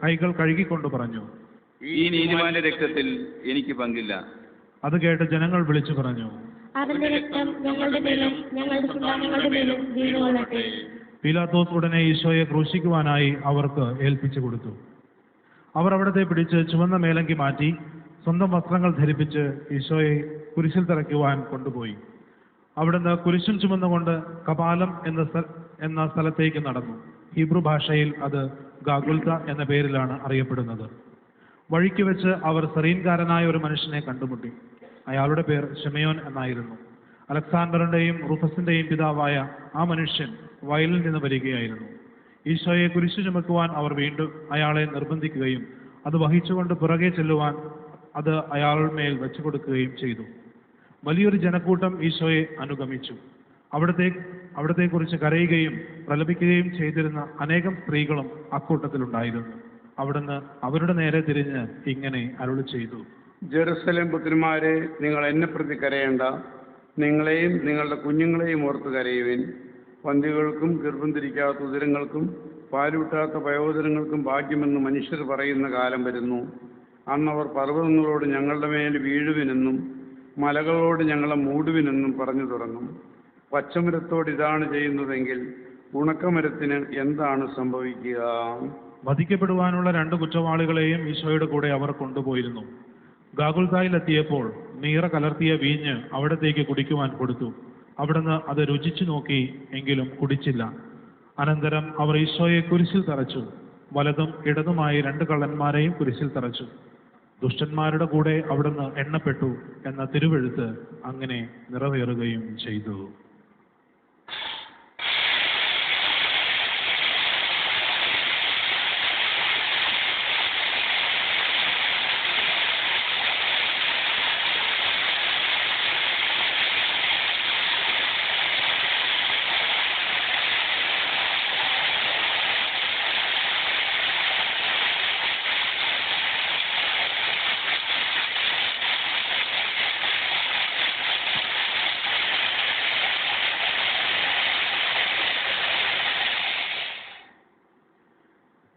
S2: കൈകൾ കഴുകിക്കൊണ്ട് പറഞ്ഞു,
S3: ഈ നീതിമാന്റെ രക്തത്തിൽ എനിക്ക് പങ്കില്ല.
S2: അത് കേട്ട് ജനങ്ങൾ വിളിച്ചു പറഞ്ഞു,
S4: അവന്റെ രക്തം ഞങ്ങളുടെ മേലും ഞങ്ങളുടെ സന്താനങ്ങളുടെ മേലും വീണുകൊള്ളട്ടെ.
S2: പീലാത്തോസ് ഉടനെ ഈശോയെ ക്രൂശിക്കുവാനായി അവർക്ക് ഏൽപ്പിച്ചു കൊടുത്തു. അവർ അവിടത്തെ പിടിച്ച് ചുവന്ന മേലങ്കി മാറ്റി സ്വന്തം വസ്ത്രങ്ങൾ ധരിപ്പിച്ച് ഈശോയെ കുരിശിൽ തറയ്ക്കുവാൻ കൊണ്ടുപോയി. അവിടുന്ന് കുരിശും ചുമന്നുകൊണ്ട് കപാലം എന്ന സ്ഥലത്തേക്ക് നടന്നു. ഹീബ്രു ഭാഷയിൽ അത് ഗാഗുൽത്ത എന്ന പേരിലാണ് അറിയപ്പെടുന്നത്. വഴിക്ക് വെച്ച് അവർ സെറീൻകാരനായ ഒരു മനുഷ്യനെ കണ്ടുമുട്ടി. അയാളുടെ പേർ ശിമയോൻ എന്നായിരുന്നു. അലക്സാണ്ടറിന്റെയും റുഫസിന്റെയും പിതാവായ ആ മനുഷ്യൻ വയലിൽ നിന്ന് വരികയായിരുന്നു. ഈശോയെ കുരിശു ചുമക്കുവാൻ അവർ വീണ്ടും അയാളെ നിർബന്ധിക്കുകയും അത് വഹിച്ചുകൊണ്ട് പുറകെ ചെല്ലുവാൻ അത് അയാളുടെ മേൽ വെച്ചു കൊടുക്കുകയും ചെയ്തു. വലിയൊരു ജനക്കൂട്ടം ഈശോയെ അനുഗമിച്ചു. അവിടത്തെക്കുറിച്ച് കരയുകയും പ്രലപിക്കുകയും ചെയ്തിരുന്ന അനേകം സ്ത്രീകളും അക്കൂട്ടത്തിലുണ്ടായിരുന്നു. അവിടുന്ന് അവരുടെ നേരെ തിരിഞ്ഞ് ഇങ്ങനെ അരുളി ചെയ്തു,
S1: ജെറുസലേം പുത്രിമാരെ, നിങ്ങൾ എന്നെ പ്രതി കരയേണ്ട. നിങ്ങളെയും നിങ്ങളുടെ കുഞ്ഞുങ്ങളെയും ഓർത്ത് കരയുവിൻ. പന്തികൾക്കും ഗർഭം ധരിക്കാത്ത ഉദരങ്ങൾക്കും പാലൂട്ടാത്ത വയോധരങ്ങൾക്കും ഭാഗ്യമെന്ന് മനുഷ്യർ പറയുന്ന കാലം വരുന്നു. അന്നവർ പർവ്വതങ്ങളോട് ഞങ്ങളുടെ മേൽ വീഴുവിനെന്നും മലകളോട് ഞങ്ങളെ മൂടുവിനെന്നും പറഞ്ഞു തുടങ്ങും. പച്ചമരത്തോട് ഇതാണ് ചെയ്യുന്നതെങ്കിൽ ഉണക്കമരത്തിന് എന്താണ് സംഭവിക്കുക?
S2: വധിക്കപ്പെടുവാനുള്ള 2 കുറ്റവാളികളെയും ഈശോയുടെ കൂടെ അവർ കൊണ്ടുപോയിരുന്നു. ഗാഗുൽത്തായിലെത്തിയപ്പോൾ നീറ കലർത്തിയ വീഞ്ഞ് അവിടത്തേക്ക് കുടിക്കുവാൻ കൊടുത്തു. അവിടുന്ന് അത് രുചിച്ചു നോക്കി, എങ്കിലും കുടിച്ചില്ല. അനന്തരം അവർ ഈശോയെ കുരിശിൽ തറച്ചു. വലതും ഇടതുമായി 2 കള്ളന്മാരെയും കുരിശിൽ തറച്ചു. ദുഷ്ടന്മാരുടെ കൂടെ അവിടുന്ന് എണ്ണപ്പെട്ടു എന്ന തിരുവെഴുത്ത് അങ്ങനെ നിറവേറുകയും ചെയ്തു.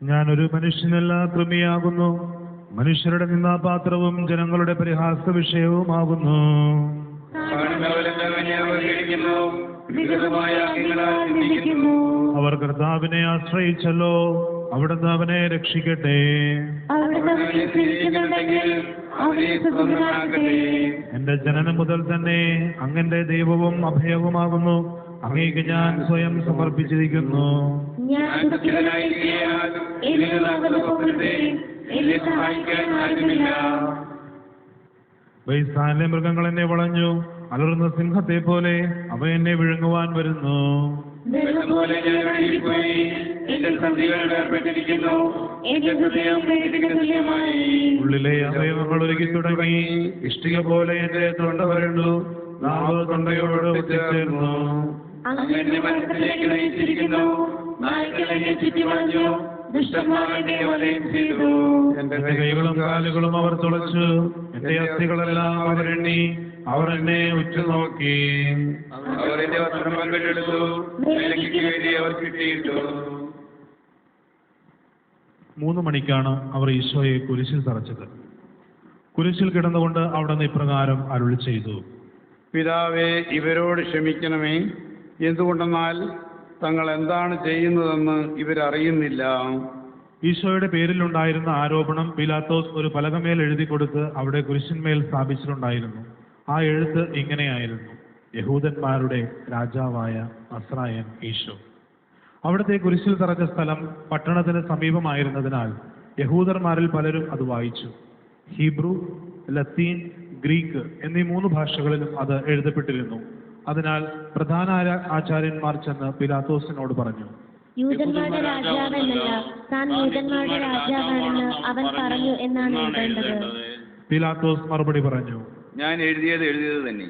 S2: ഞാനൊരു മനുഷ്യനല്ല, കൃമിയാകുന്നു. മനുഷ്യരുടെ നിന്ദാപാത്രവും ജനങ്ങളുടെ പരിഹാസ വിഷയവുമാകുന്നു. അവർ കർത്താവിനെ ആശ്രയിച്ചല്ലോ, അവിടുന്ന് അവനെ രക്ഷിക്കട്ടെ. എന്റെ ജനനം മുതൽ തന്നെ അങ്ങന്റെ ദൈവവും അഭയവുമാകുന്നു. അങ്ങേക്ക് ഞാൻ സ്വയം സമർപ്പിച്ചിരിക്കുന്നു. വൈസാലിലെ മൃഗങ്ങൾ എന്നെ വളഞ്ഞു. അലറുന്ന സിംഹത്തെ പോലെ അവ എന്നെ വിഴുങ്ങുവാൻ വരുന്നു. ഉള്ളിലെ അവയവങ്ങൾ ഒരുക്കി തുടങ്ങി. ഇഷ്ടിക പോലെ എന്റെ തൊണ്ട വരണ്ടു. നാവ് തൊണ്ടയോട് ഒത്തിച്ചേർന്നു. എന്റെ കൈകളും കാലുകളും അവർ തുളച്ചു. എന്റെ അസ്ഥികളെല്ലാം അവരെണ്ണി. അവർ എന്നെ ഉറ്റുനോക്കി.
S3: അവർ എന്റെ വസ്ത്രം പങ്കിട്ടെടുത്തു. അവർ കിട്ടിയിട്ടു.
S2: 3 മണിക്കാണ് അവർ ഈശോയെ കുരിശിൽ തറച്ചത്. കുരിശിൽ കിടന്നുകൊണ്ട് അവിടുന്ന് ഇപ്രകാരം അരുളി ചെയ്തു,
S1: പിതാവേ, ഇവരോട് ക്ഷമിക്കണമേ. എന്തുകൊണ്ടെന്നാൽ തങ്ങൾ എന്താണ് ചെയ്യുന്നതെന്ന് ഇവരറിയുന്നില്ല.
S2: ഈശോയുടെ പേരിലുണ്ടായിരുന്ന ആരോപണം പീലാത്തോസ് ഒരു പലകമേൽ എഴുതി കൊടുത്ത് അവിടെ കുരിശിന്മേൽ സ്ഥാപിച്ചിട്ടുണ്ടായിരുന്നു. ആ എഴുത്ത് ഇങ്ങനെയായിരുന്നു: യഹൂദന്മാരുടെ രാജാവായ നസ്രായൻ ഈശോ. അവിടുത്തെ കുരിശിൽ തറച്ച സ്ഥലം പട്ടണത്തിന് സമീപമായിരുന്നതിനാൽ യഹൂദന്മാരിൽ പലരും അത് വായിച്ചു. ഹീബ്രു, ലത്തീൻ, ഗ്രീക്ക് എന്നീ 3 ഭാഷകളിലും അത് എഴുതപ്പെട്ടിരുന്നു. അതിനാൽ പ്രധാന ആചാര്യന്മാർ ചെന്ന് പീലാത്തോസിനോട് പറഞ്ഞു,
S4: യൂദന്മാരുടെ രാജാവെന്നല്ല, താൻ യൂദന്മാരുടെ രാജാവാണെന്ന് അവൻ പറഞ്ഞു എന്നാണ് എഴുതേണ്ടത്.
S2: പീലാത്തോസ് മറുപടി പറഞ്ഞു,
S3: ഞാൻ എഴുതിയത് തന്നെ.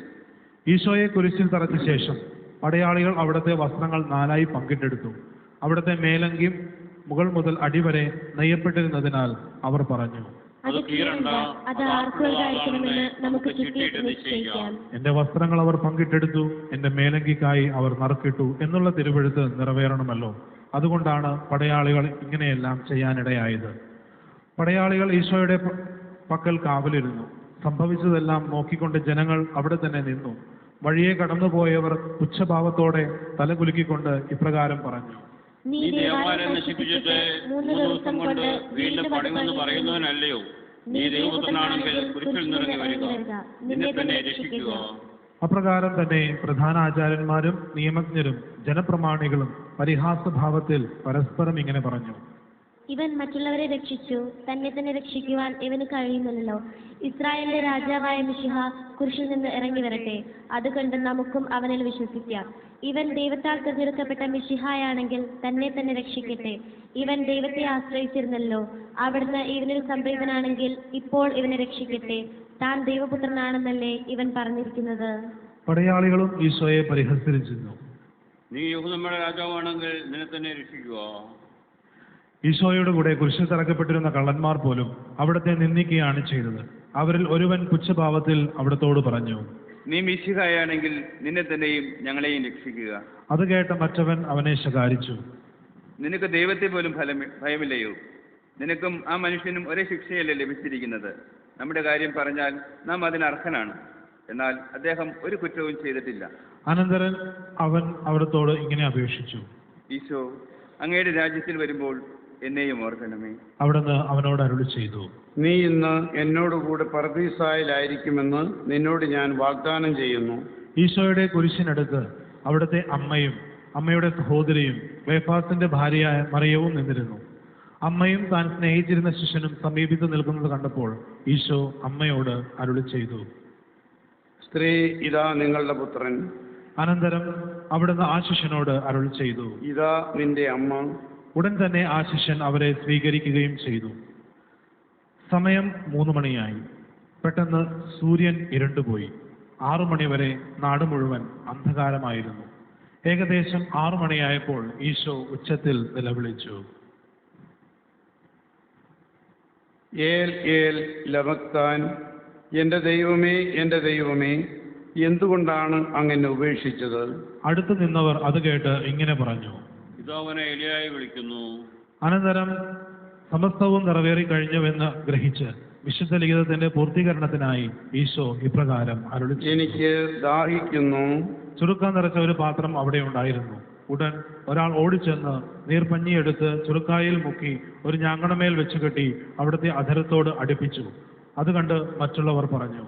S2: ഈശോയെ കുരിശിൽ തറച്ച ശേഷം പടയാളികൾ അവിടുത്തെ വസ്ത്രങ്ങൾ 4 പങ്കിട്ടെടുത്തു. അവിടുത്തെ മേലങ്കി മുകൾ മുതൽ അടിവരെ നെയ്യപ്പെട്ടിരുന്നതിനാൽ അവർ പറഞ്ഞു,
S4: അത് കീറണ്ട, അത് ആർക്കുള്ളതായിരിക്കണമെന്ന് നമുക്ക് ചുറ്റിയിട്ട് നിശ്ചയിക്കാം.
S2: എന്റെ വസ്ത്രങ്ങൾ അവർ പങ്കിട്ടെടുത്തു, എന്റെ മേലങ്കിക്കായി അവർ നറുക്കിട്ടു എന്നുള്ള തിരുവെഴുത്ത് നിറവേറണമല്ലോ. അതുകൊണ്ടാണ് പടയാളികൾ ഇങ്ങനെയെല്ലാം ചെയ്യാനിടയായത്. പടയാളികൾ ഈശോയുടെ പക്കൽ കാവലിരുന്നു. സംഭവിച്ചതെല്ലാം നോക്കിക്കൊണ്ട് ജനങ്ങൾ അവിടെ തന്നെ നിന്നു. വഴിയെ കടന്നുപോയവർ പുച്ഛഭാവത്തോടെ തലകുലുക്കിക്കൊണ്ട് ഇപ്രകാരം പറഞ്ഞു,
S7: നീ ദേവാലയം നശിപ്പിച്ചിട്ട് 3 ദിവസം കൊണ്ട് വീണ്ടും പണിമെന്ന് പറയുന്നവനല്ലയോ? നീ ദൈവപുത്രനാണെങ്കിൽ കുരിശിൽ നിറങ്ങി വരിക, നിന്നെ തന്നെ രക്ഷിക്കുക.
S2: അപ്രകാരം തന്നെ പ്രധാന ആചാര്യന്മാരും നിയമജ്ഞരും ജനപ്രമാണികളും പരിഹാസഭാവത്തിൽ പരസ്പരം ഇങ്ങനെ പറഞ്ഞു,
S4: ഇവൻ മറ്റുള്ളവരെ രക്ഷിച്ചു, തന്നെ തന്നെ രക്ഷിക്കുവാൻ ഇവന് കഴിയുന്നില്ലല്ലോ. ഇസ്രായേലിന്റെ രാജാവായ മിശിഹ കുരിശിൽ നിന്ന് ഇറങ്ങി വരട്ടെ, അത് കണ്ട് നമുക്കും അവനിൽ വിശ്വസിക്കാം. ഇവൻ ദൈവത്താൽ തിരഞ്ഞെടുക്കപ്പെട്ട മിശിഹായാണെങ്കിൽ തന്നെ തന്നെ രക്ഷിക്കട്ടെ. ഇവൻ ദൈവത്തെ ആശ്രയിച്ചിരുന്നല്ലോ, അവിടുന്ന് ഇവനിൽ സംപ്രീതനാണെങ്കിൽ ഇപ്പോൾ ഇവനെ രക്ഷിക്കട്ടെ. താൻ ദൈവപുത്രനാണെന്നല്ലേ ഇവൻ പറഞ്ഞിരിക്കുന്നത്.
S2: പടയാളികളും ഈശോയെ പരിഹസിച്ചിരുന്നു.
S7: നീ യഹൂദന്മാരുടെ രാജാവാണെങ്കിൽ നിന്നെ തന്നെ രക്ഷിക്കുക.
S2: ഈശോയുടെ കൂടെ കുരിശിൽ തറക്കപ്പെട്ടിരുന്ന കള്ളന്മാർ പോലും അവിടത്തെ നിന്ദിക്കുകയാണ് ചെയ്തത്. അവരിൽ ഒരുവൻ പുച്ഛഭാവത്തിൽ അവിടത്തോട് പറഞ്ഞു,
S3: നീ മിശിഹായാണെങ്കിൽ നിന്നെ തന്നെയും ഞങ്ങളെയും രക്ഷിക്കുക.
S2: അത് കേട്ട മറ്റവൻ അവനെ ശകാരിച്ചു,
S3: നിനക്ക് ദൈവത്തെ പോലും ഭയമില്ലയോ? നിനക്കും ആ മനുഷ്യനും ഒരേ ശിക്ഷയല്ലേ ലഭിച്ചിരിക്കുന്നത്? നമ്മുടെ കാര്യം പറഞ്ഞാൽ നാം അതിന് അർഹനാണ്. എന്നാൽ അദ്ദേഹം ഒരു കുറ്റവും ചെയ്തിട്ടില്ല.
S2: അനന്തരം അവൻ അവിടത്തോട് ഇങ്ങനെ അപേക്ഷിച്ചു,
S3: ഈശോ, അങ്ങയുടെ രാജ്യത്തിൽ വരുമ്പോൾ എന്നെയും ഓർക്കണമേ.
S2: അവിടുന്ന് അവനോട് അരുളി ചെയ്തു,
S1: നീ ഇന്ന് എന്നോടുകൂടെ പർദീസായിലായിരിക്കുമെന്ന് നിന്നോട് ഞാൻ വാഗ്ദാനം ചെയ്യുന്നു.
S2: ഈശോയുടെ കുരിശിനടുത്ത് അവിടുത്തെ അമ്മയും അമ്മയുടെ സഹോദരിയും ക്ലേഫാസിന്റെ ഭാര്യയായ മറിയവും നിന്നിരുന്നു. അമ്മയും താൻ സ്നേഹിച്ചിരുന്ന ശിഷ്യനും സമീപിച്ചു നിൽക്കുന്നത് കണ്ടപ്പോൾ ഈശോ അമ്മയോട് അരുളി ചെയ്തു,
S1: സ്ത്രീ, ഇതാ നിങ്ങളുടെ പുത്രൻ.
S2: അനന്തരം അവിടുന്ന് ആ ശിഷ്യനോട് അരുളി ചെയ്തു,
S1: ഇതാ നിന്റെ അമ്മ.
S2: ഉടൻ തന്നെ ആ ശിഷ്യൻ അവരെ സ്വീകരിക്കുകയും ചെയ്തു. സമയം 3 മണിയായി. പെട്ടെന്ന് സൂര്യൻ ഇരുണ്ടുപോയി. 6 മണിവരെ നാട് മുഴുവൻ അന്ധകാരമായിരുന്നു. ഏകദേശം 6 മണിയായപ്പോൾ ഈശോ ഉച്ചത്തിൽ നിലവിളിച്ചു,
S1: ഏൽ ഏൽ ലമക്താൻ, എൻ്റെ ദൈവമേ, എൻ്റെ ദൈവമേ, എന്തുകൊണ്ടാണ് അങ്ങനെ ഉപേക്ഷിച്ചത്?
S2: അടുത്തു നിന്നവർ അത് കേട്ട് ഇങ്ങനെ പറഞ്ഞു,
S7: ഇതോ അവനെ എലിയായി വിളിക്കുന്നു.
S2: അനന്തരം സമസ്തവും നിറവേറി കഴിഞ്ഞുവെന്ന് ഗ്രഹിച്ച് വിശുദ്ധ ലിഖിതത്തിന്റെ പൂർത്തീകരണത്തിനായി ഈശോ ഇപ്രകാരം അരുളി ചെയ്തു,
S1: എനിക്ക് ദാഹിക്കുന്നു.
S2: ചുരുക്കാൻ നിറച്ച ഒരു പാത്രം അവിടെ ഉണ്ടായിരുന്നു. ഉടൻ ഒരാൾ ഓടിച്ചെന്ന് നീർപ്പഞ്ഞിയെടുത്ത് ചുരുക്കായിൽ മുക്കി ഒരു ഞാങ്ങണമേൽ വെച്ച് കെട്ടി അവിടുത്തെ അധരത്തോട് അടുപ്പിച്ചു. അത് കണ്ട് മറ്റുള്ളവർ പറഞ്ഞു,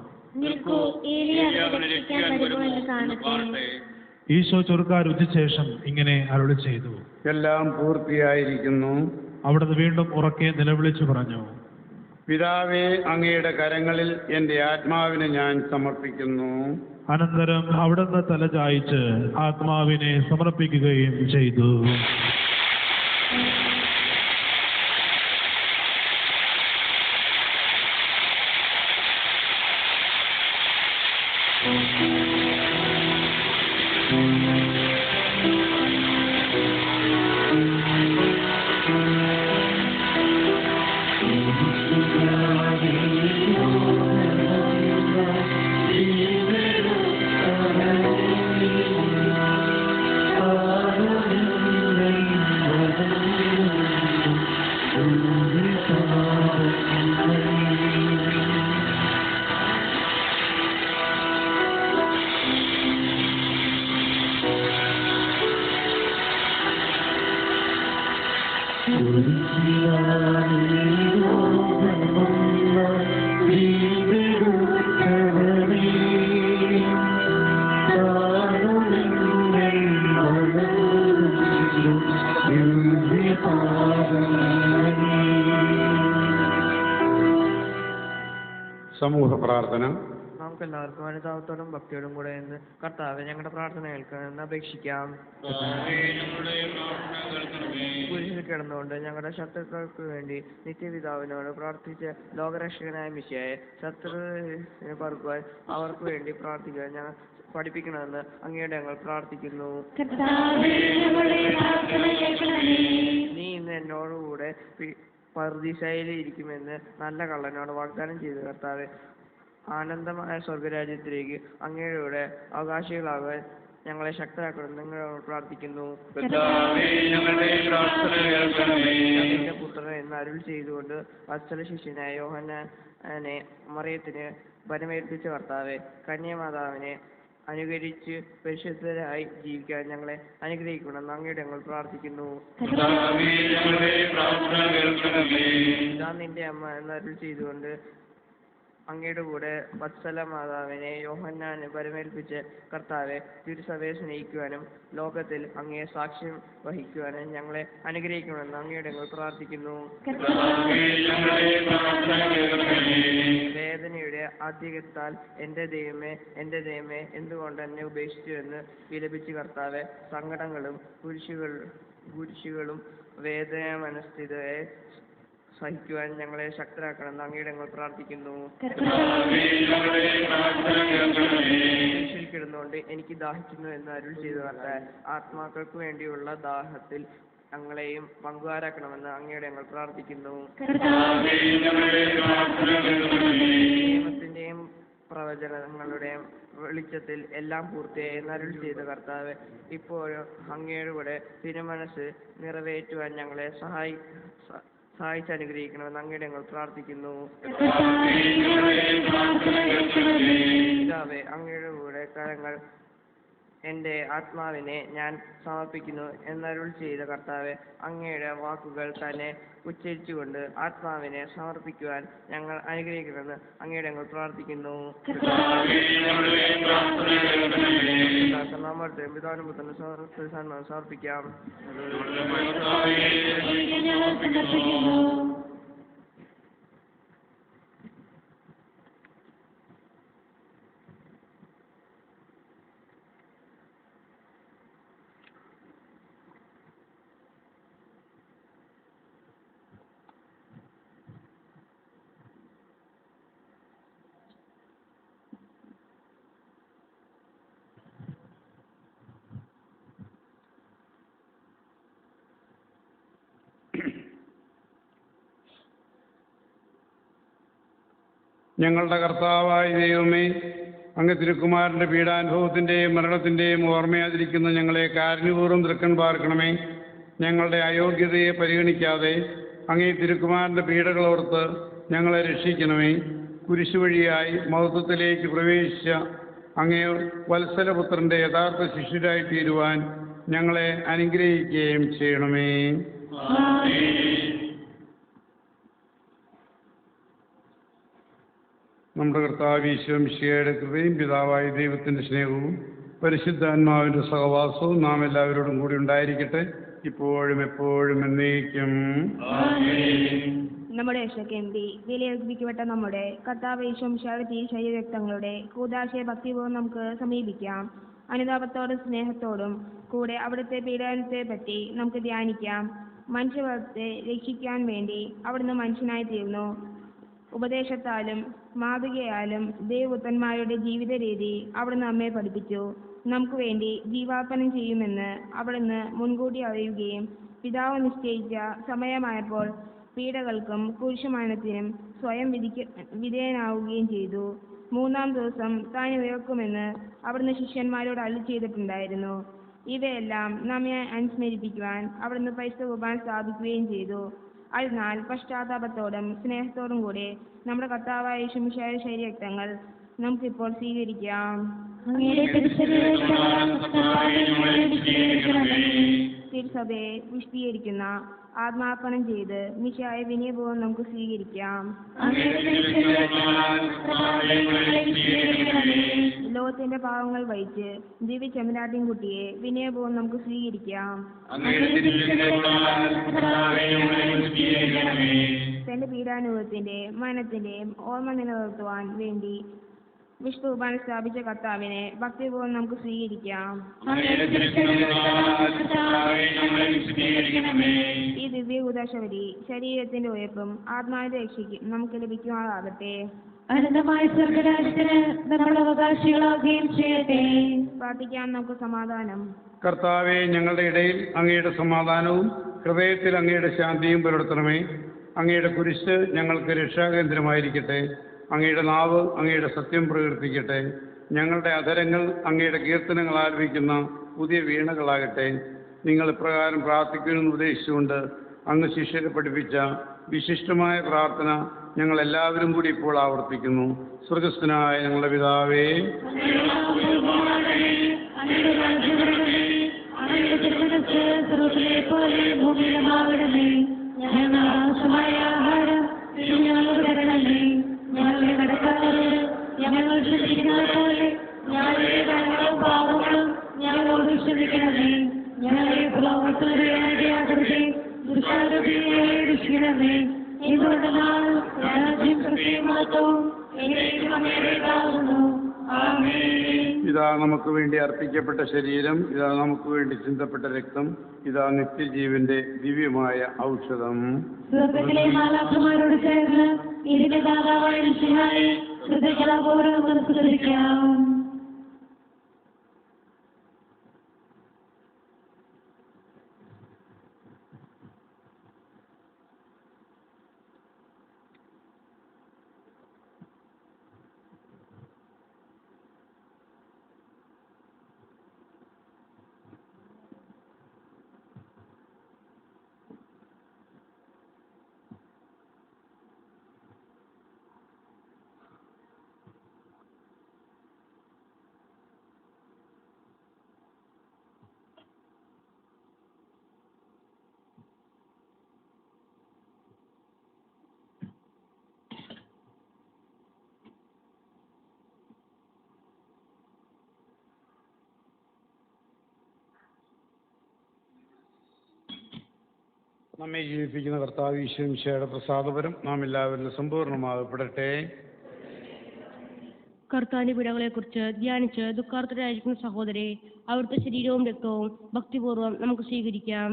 S2: ഈശോ ചുരുക്ക രുചിച്ച ശേഷം ഇങ്ങനെ അരുളി ചെയ്തു,
S1: എല്ലാം പൂർത്തിയായിരിക്കുന്നു.
S2: അവിടുന്ന് വീണ്ടും ഉറക്കെ നിലവിളിച്ചു പറഞ്ഞു,
S1: പിതാവേ, അങ്ങയുടെ കരങ്ങളിൽ എൻ്റെ ആത്മാവിനെ ഞാൻ സമർപ്പിക്കുന്നു.
S2: അനന്തരം അവിടുന്ന് തലചായ്ച്ച് ആത്മാവിനെ സമർപ്പിക്കുകയും ചെയ്തു.
S1: സമൂഹ പ്രാർത്ഥന.
S8: നമുക്ക് എല്ലാവർക്കും അനുതാപത്തോടും ഭക്തിയോടും കൂടെ എന്ന് കർത്താവെ ഞങ്ങളുടെ പ്രാർത്ഥന കേൾക്കണമെന്ന് അപേക്ഷിക്കാം. കുരിശിൽ കിടന്നുകൊണ്ട് ഞങ്ങളുടെ ശത്രുക്കൾക്ക് വേണ്ടി നിത്യപിതാവിനോട് പ്രാർത്ഥിച്ച് ലോകരക്ഷകനായ മിശിഹായെ ശത്രുവിനെ പറക്കുവാൻ അവർക്ക് വേണ്ടി പ്രാർത്ഥിക്കുവാൻ ഞങ്ങൾ പഠിപ്പിക്കണമെന്ന് അങ്ങയോട് ഞങ്ങൾ പ്രാർത്ഥിക്കുന്നു. നീ ഇന്ന് എന്നോടുകൂടെ പർദീസയിൽ ഇരിക്കുമെന്ന് നല്ല കള്ളനോട് വാഗ്ദാനം ചെയ്തു കർത്താവെ. ആനന്ദമായ സ്വർഗരാജ്യത്തിലേക്ക് അങ്ങയുടെ അവകാശികളാകാൻ ഞങ്ങളെ ശക്തരാക്കണം നിങ്ങളോട് പ്രാർത്ഥിക്കുന്നു. എന്റെ പുത്രൻ എന്ന് അരുൾ ചെയ്തുകൊണ്ട് വത്സല ശിഷ്യനായ യോഹന്നാനെ മറിയത്തിന് വരമേൽപ്പിച്ച കർത്താവെ, കന്യാമാതാവിനെ അനുകരിച്ച് പരിശുദ്ധരായി ജീവിക്കാൻ ഞങ്ങളെ അനുഗ്രഹിക്കണമെന്ന് അങ്ങയുടെ ഞങ്ങൾ പ്രാർത്ഥിക്കുന്നു. ഇതാ നിന്റെ അമ്മ എന്ന് അരുൾ ചെയ്തുകൊണ്ട് അങ്ങയുടെ കൂടെ വത്സല മാതാവിനെ യോഹന്നാന് പരമേൽപ്പിച്ച് കർത്താവെ, തിരുസഭയെ സ്നേഹിക്കുവാനും ലോകത്തിൽ അങ്ങയെ സാക്ഷ്യം വഹിക്കുവാനും ഞങ്ങളെ അനുഗ്രഹിക്കണമെന്ന് അങ്ങയുടെ ഞങ്ങൾ പ്രാർത്ഥിക്കുന്നു. വേദനയുടെ അധികത്താൽ എന്റെ ദൈവമേ എന്തുകൊണ്ട് എന്നെ ഉപേക്ഷിച്ചു എന്ന് വിലപിച്ച് കർത്താവെ, സങ്കടങ്ങളും കുരിശുകളും വേദന മനസ്ഥിതയെ സഹിക്കുവാൻ ഞങ്ങളെ ശക്തരാക്കണമെന്ന് അങ്ങയുടെ ഞങ്ങൾ പ്രാർത്ഥിക്കുന്നു. കിടന്നുകൊണ്ട് എനിക്ക് ദാഹിക്കുന്നു എന്ന് അരുൾ ചെയ്തു കർത്താവേ, ആത്മാക്കൾക്ക് വേണ്ടിയുള്ള ദാഹത്തിൽ ഞങ്ങളെയും പങ്കുകാരാക്കണമെന്ന് അങ്ങയുടെ ഞങ്ങൾ പ്രാർത്ഥിക്കുന്നു. നിയമത്തിന്റെയും പ്രവചനങ്ങളുടെയും വെളിച്ചത്തിൽ എല്ലാം പൂർത്തിയായി എന്നരുൾ ചെയ്ത കർത്താവെ, ഇപ്പോഴും അങ്ങയുടെ കൂടെ തിരുമനസ് നിറവേറ്റുവാൻ ഞങ്ങളെ സഹായിച്ചനുഗ്രഹിക്കണമെന്ന് അങ്ങയുടെ ഞങ്ങൾ പ്രാർത്ഥിക്കുന്നു. പിതാവേ, അങ്ങയുടെ കൂടെ കരങ്ങൾ എൻ്റെ ആത്മാവിനെ ഞാൻ സമർപ്പിക്കുന്നു എന്നരുൾ ചെയ്ത കർത്താവെ, അങ്ങയുടെ വാക്കുകൾ തന്നെ ഉച്ചരിച്ചുകൊണ്ട് ആത്മാവിനെ സമർപ്പിക്കുവാൻ ഞങ്ങൾ അനുഗ്രഹിക്കണമെന്ന് അങ്ങയുടെ ഞങ്ങൾ പ്രാർത്ഥിക്കുന്നു. നമ്മുടെ പിതാവിനും പുത്രനും സമർപ്പിക്കാം.
S1: ഞങ്ങളുടെ കർത്താവായ ദൈവമേ, അങ്ങ് തിരുക്കുമാരൻ്റെ പീഡാനുഭവത്തിൻ്റെയും മരണത്തിൻ്റെയും ഓർമ്മയാതിരിക്കുന്ന ഞങ്ങളെ കാരുണ്യപൂർവ്വം തൃക്കൺ പാർക്കണമേ. ഞങ്ങളുടെ അയോഗ്യതയെ പരിഗണിക്കാതെ അങ്ങേ തിരുക്കുമാരൻ്റെ പീഡകളോർത്ത് ഞങ്ങളെ രക്ഷിക്കണമേ. കുരിശുവഴിയായി മഹത്വത്തിലേക്ക് പ്രവേശിച്ച അങ്ങേ വത്സലപുത്രൻ്റെ യഥാർത്ഥ ശിഷ്യരായി തീരുവാൻ ഞങ്ങളെ അനുഗ്രഹിക്കുകയും ചെയ്യണമേ. നമ്മുടെ കർത്താവ് ഈശോ മിശിഹായുടെ കൃപയും പിതാവായ ദൈവത്തിൻ്റെ സ്നേഹവും പരിശുദ്ധാത്മാവിൻ്റെ സഹവാസവും നാം എല്ലാവരോടും കൂടി ഉണ്ടായിരിക്കട്ടെ, ഇപ്പോഴും എപ്പോഴും എന്നേക്കും.
S9: നമ്മുടെ രക്ഷയ്ക്കെന്തി വിലയേൽപ്പിക്കപ്പെട്ട നമ്മുടെ കർത്താവ് ഈശോ മിശിഹായുടെ തിരുശരീരരക്തങ്ങളുടെ കൂദാശയെ ഭക്തിപൂർവ്വം നമുക്ക് സമീപിക്കാം. അനുതാപത്തോടും സ്നേഹത്തോടും കൂടെ അവിടുത്തെ പീഡനത്തെ പറ്റി നമുക്ക് ധ്യാനിക്കാം. മനുഷ്യവർഗത്തെ രക്ഷിക്കാൻ വേണ്ടി അവിടുന്ന് മനുഷ്യനായി തീർന്നു. ഉപദേശത്താലും മാതൃകയാലും ദൈവപുത്രന്മാരുടെ ജീവിത രീതി അവിടുന്ന് നമ്മെ പഠിപ്പിച്ചു. നമുക്ക് വേണ്ടി ജീവാർപ്പണം ചെയ്യുമെന്ന് അവിടുന്ന് മുൻകൂട്ടി അറിയുകയും പിതാവ് നിശ്ചയിച്ച സമയമായപ്പോൾ പീഡകൾക്കും കുരിശുമരണത്തിനും സ്വയം വിധേയനാവുകയും ചെയ്തു. മൂന്നാം ദിവസം താൻ ഉയർക്കുമെന്ന് അവിടുന്ന് ശിഷ്യന്മാരോട് അരുളി ചെയ്തിട്ടുണ്ടായിരുന്നു. ഇവയെല്ലാം നമ്മെ അനുസ്മരിപ്പിക്കുവാൻ അവിടുന്ന് പരിശുദ്ധ കുർബാന സ്ഥാപിക്കുകയും ചെയ്തു. അതിനാൽ പശ്ചാത്താപത്തോടും സ്നേഹത്തോടും കൂടി നമ്മുടെ കർത്താവായ യേശു മിശിഹായുടെ ശരീരരക്തങ്ങൾ നമുക്കിപ്പോൾ സ്വീകരിക്കാം. തിരുസഭയെ വിശദീകരിക്കുന്ന ആത്മാർപ്പണം ചെയ്ത് മിശിഹായെ വിനയപൂർവ്വം നമുക്ക് സ്വീകരിക്കാം. ലോകത്തിന്റെ പാവങ്ങൾ വഹിച്ച് ദിവ്യ ചെമ്മനാട്ടിൻകുട്ടിയെ വിനയപൂർവ്വം നമുക്ക് സ്വീകരിക്കാം. തന്റെ പീഡാനുഭവത്തിന്റെ മരണത്തിന്റെയും ഓർമ്മ നിലനിർത്തുവാൻ വേണ്ടി വിശുദ്ധ കുർബാന സ്ഥാപിച്ച കർത്താവിനെ ഭക്തിപൂർവ്വം നമുക്ക് സ്വീകരിക്കാം. ഈ ദിവ്യ കൂദാശ വഴി ശരീരത്തിന്റെ ഉയർപ്പും ആത്മാവിന്റെ രക്ഷയ്ക്കും നമുക്ക് ലഭിക്കുമാറാകട്ടെ.
S10: അനന്തമായ സ്വർഗരാജ്യത്തിന് നമ്മൾ അവകാശികളാകുകയും ചെയ്യട്ടെ.
S9: പ്രാർത്ഥിക്കാം നമുക്ക് സമാധാനം.
S1: കർത്താവെ, ഞങ്ങളുടെ ഇടയിൽ അങ്ങയുടെ സമാധാനവും ഹൃദയത്തിൽ അങ്ങയുടെ ശാന്തിയും പുലർത്തണമേ. അങ്ങയുടെ കുരിശ് ഞങ്ങൾക്ക് രക്ഷാകേന്ദ്രമായിരിക്കട്ടെ. അങ്ങയുടെ നാവ് അങ്ങയുടെ സത്യം പ്രകീർത്തിക്കട്ടെ. ഞങ്ങളുടെ അധരങ്ങൾ അങ്ങയുടെ കീർത്തനങ്ങൾ ആലപിക്കുന്ന പുതിയ വീണകളാകട്ടെ. നിങ്ങൾ ഇപ്രകാരം പ്രാർത്ഥിക്കുമെന്ന് ഉപദേശിച്ചുകൊണ്ട് അങ്ങ് ശിഷ്യരെ പഠിപ്പിച്ച വിശിഷ്ടമായ പ്രാർത്ഥന ഞങ്ങൾ എല്ലാവരും കൂടി ഇപ്പോൾ ആവർത്തിക്കുന്നു. സ്വർഗസ്ഥനായ ഞങ്ങളുടെ പിതാവേ,
S10: ഞങ്ങളുടെ കടക്കാരോട് ഞങ്ങൾ ക്ഷമിക്കുന്നത് പോലെ ഞങ്ങളുടെ കടങ്ങളും പാപങ്ങളും ഞങ്ങളോട് ക്ഷമിക്കണമേ. ഞങ്ങളെ പ്രലോഭനത്തിനിടയാക്കരുതേ, ദുഷ്ടാരൂപിയെ രക്ഷിക്കണമേ. എന്തുകൊണ്ടെന്നാൽ രാജ്യം കൃത്യമാക്കവും എന്നേക്കും അങ്ങയുടേതാകുന്നു. ആമേൻ.
S1: ഇതാ നമുക്ക് വേണ്ടി അർപ്പിക്കപ്പെട്ട ശരീരം, ഇതാ നമുക്ക് വേണ്ടി ചിന്തപ്പെട്ട രക്തം, ഇതാ നിത്യജീവന്റെ ദിവ്യമായ ഔഷധം.
S10: സ്വർഗ്ഗത്തിലെ മാലാഖമാരോട് ചേർന്ന് ഇതിന്റെ ദാതാവായ മിശിഹായെ കൃതജ്ഞതാപൂർവ്വം നമുക്ക് സ്തുതിക്കാം.
S1: നമ്മെ ജീവിപ്പിക്കുന്ന കർത്താവ് ഈശോ മിശിഹായുടെ പ്രസാദപരം നാം എല്ലാവരിലും സമ്പൂർണ്ണമാകപ്പെടട്ടെ.
S11: കർത്താവിന്റെ പീഡകളെക്കുറിച്ച് ധ്യാനിച്ച് ദുഃഖാർത്തരായിരിക്കുന്ന സഹോദരെ, അവിടുത്തെ ശരീരവും രക്തവും ഭക്തിപൂർവ്വം നമുക്ക് സ്വീകരിക്കാം.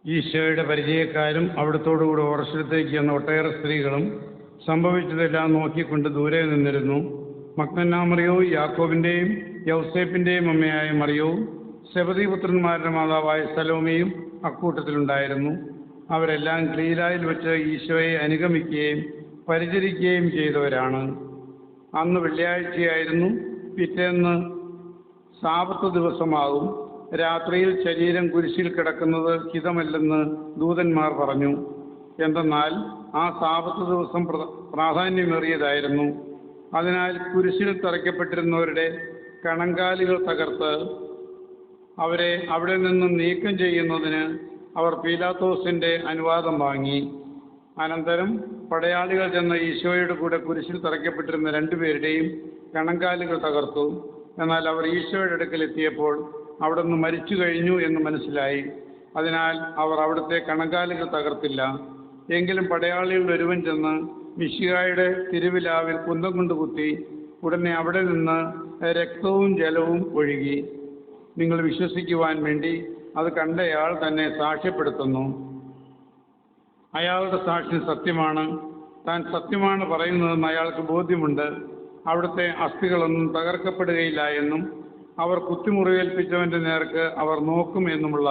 S1: ഈശോയുടെ പരിചയക്കാരും അവിടത്തോടുകൂടി ഓർശത്തേക്ക് എന്ന ഒട്ടേറെ സ്ത്രീകളും സംഭവിച്ചതെല്ലാം നോക്കിക്കൊണ്ട് ദൂരെ നിന്നിരുന്നു. മഗ്ദലന മറിയവും യാക്കോബിൻ്റെയും യൗസേപ്പിൻ്റെയും അമ്മയായ മറിയവും സെബദീപുത്രന്മാരുടെ മാതാവായ സലോമയും അക്കൂട്ടത്തിലുണ്ടായിരുന്നു. അവരെല്ലാം ഗലീലായിൽ വെച്ച് ഈശോയെ അനുഗമിക്കുകയും പരിചരിക്കുകയും ചെയ്തവരാണ്. അന്ന് വെള്ളിയാഴ്ചയായിരുന്നു. പിറ്റേന്ന് സാബത്ത് ദിവസമാകും. രാത്രിയിൽ ശരീരം കുരിശിൽ കിടക്കുന്നത് ഹിതമല്ലെന്ന് ദൂതന്മാർ പറഞ്ഞു. എന്തെന്നാൽ ആ സാബത്ത് ദിവസം പ്രാധാന്യമേറിയതായിരുന്നു. അതിനാൽ കുരിശിൽ തറയ്ക്കപ്പെട്ടിരുന്നവരുടെ കണങ്കാലുകൾ തകർത്ത് അവരെ അവിടെ നിന്നും നീക്കം ചെയ്യുന്നതിന് അവർ പീലാത്തോസിൻ്റെ അനുവാദം വാങ്ങി. അനന്തരം പടയാളികൾ ചെന്ന് ഈശോയുടെ കൂടെ കുരിശിൽ തറയ്ക്കപ്പെട്ടിരുന്ന രണ്ടുപേരുടെയും കണങ്കാലുകൾ തകർത്തു. എന്നാൽ അവർ ഈശോയുടെ അടുക്കൽ എത്തിയപ്പോൾ അവിടുന്ന് മരിച്ചു കഴിഞ്ഞു എന്ന് മനസ്സിലായി. അതിനാൽ അവർ അവിടുത്തെ കണങ്കാലുകൾ തകർത്തില്ല. എങ്കിലും പടയാളികളിൽ ഒരുവൻ ചെന്ന് മിശിഹായുടെ തിരുവിലാവിൽ കുന്തം കൊണ്ട് കുത്തി. ഉടനെ അവിടെ നിന്ന് രക്തവും ജലവും ഒഴുകി. നിങ്ങൾ വിശ്വസിക്കുവാൻ വേണ്ടി അത് കണ്ടയാൾ തന്നെ സാക്ഷ്യപ്പെടുത്തുന്നു. അയാളുടെ സാക്ഷ്യം സത്യമാണ്. താൻ സത്യമാണ് പറയുന്നതെന്ന് അയാൾക്ക് ബോധ്യമുണ്ട്. അവിടുത്തെ അസ്ഥികളൊന്നും തകർക്കപ്പെടുകയില്ല എന്നും അവർ കുത്തിമുറിവേൽപ്പിച്ചവൻ്റെ നേർക്ക് അവർ നോക്കും എന്നുമുള്ള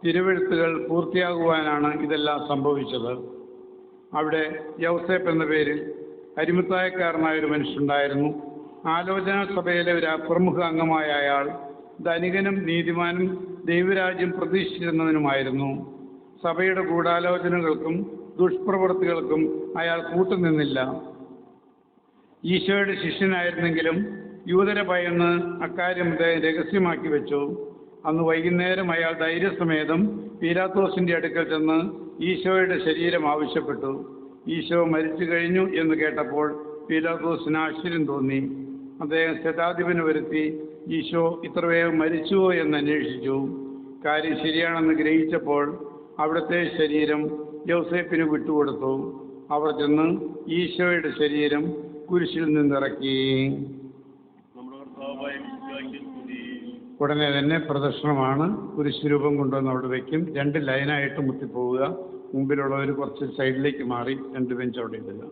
S1: തിരുവെഴുത്തുകൾ പൂർത്തിയാകുവാനാണ് ഇതെല്ലാം സംഭവിച്ചത്. അവിടെ യൗസേപ്പ് എന്ന പേരിൽ അരിമത്തായക്കാരനായ ഒരു മനുഷ്യനുണ്ടായിരുന്നു. ആലോചനാ സഭയിലെ ഒരു പ്രമുഖ അംഗമായ അയാൾ ധനികനും നീതിമാനും ദൈവരാജ്യം പ്രതീക്ഷിച്ചിരുന്നവനുമായിരുന്നു. സഭയുടെ ഗൂഢാലോചനകൾക്കും ദുഷ്പ്രവൃത്തികൾക്കും അയാൾ കൂട്ടുനിന്നില്ല. ഈശോയുടെ ശിഷ്യനായിരുന്നെങ്കിലും യൂതര ഭയന്ന് അക്കാര്യം രഹസ്യമാക്കി വെച്ചു. അന്ന് വൈകുന്നേരം അയാൾ ധൈര്യസമേതം പീലാത്തോസിന്റെ അടുക്കൽ ചെന്ന് ഈശോയുടെ ശരീരം ആവശ്യപ്പെട്ടു. ഈശോ മരിച്ചു കഴിഞ്ഞു എന്ന് കേട്ടപ്പോൾ പീലാത്തോസിന് ആശ്ചര്യം തോന്നി. അദ്ദേഹം ശതാധിപന് വരുത്തി ഈശോ ഇത്ര വേഗം മരിച്ചുവോ എന്ന് അന്വേഷിച്ചു. കാര്യം ശരിയാണെന്ന് ഗ്രഹിച്ചപ്പോൾ അവിടുത്തെ ശരീരം യൗസേപ്പിന് വിട്ടുകൊടുത്തു. അവർ ചെന്ന് ഈശോയുടെ ശരീരം കുരിശിൽ നിന്നിറക്കി. ഉടനെ തന്നെ പ്രദർശനമാണ്. കുരിശ് രൂപം കൊണ്ടുവന്ന് അവിടെ വയ്ക്കും. 2 ലൈനായിട്ട് മുത്തിപ്പോവുക. മുമ്പിലുള്ളവർ കുറച്ച് സൈഡിലേക്ക് മാറി 2 ബെഞ്ച് അവിടെ ഇടുക.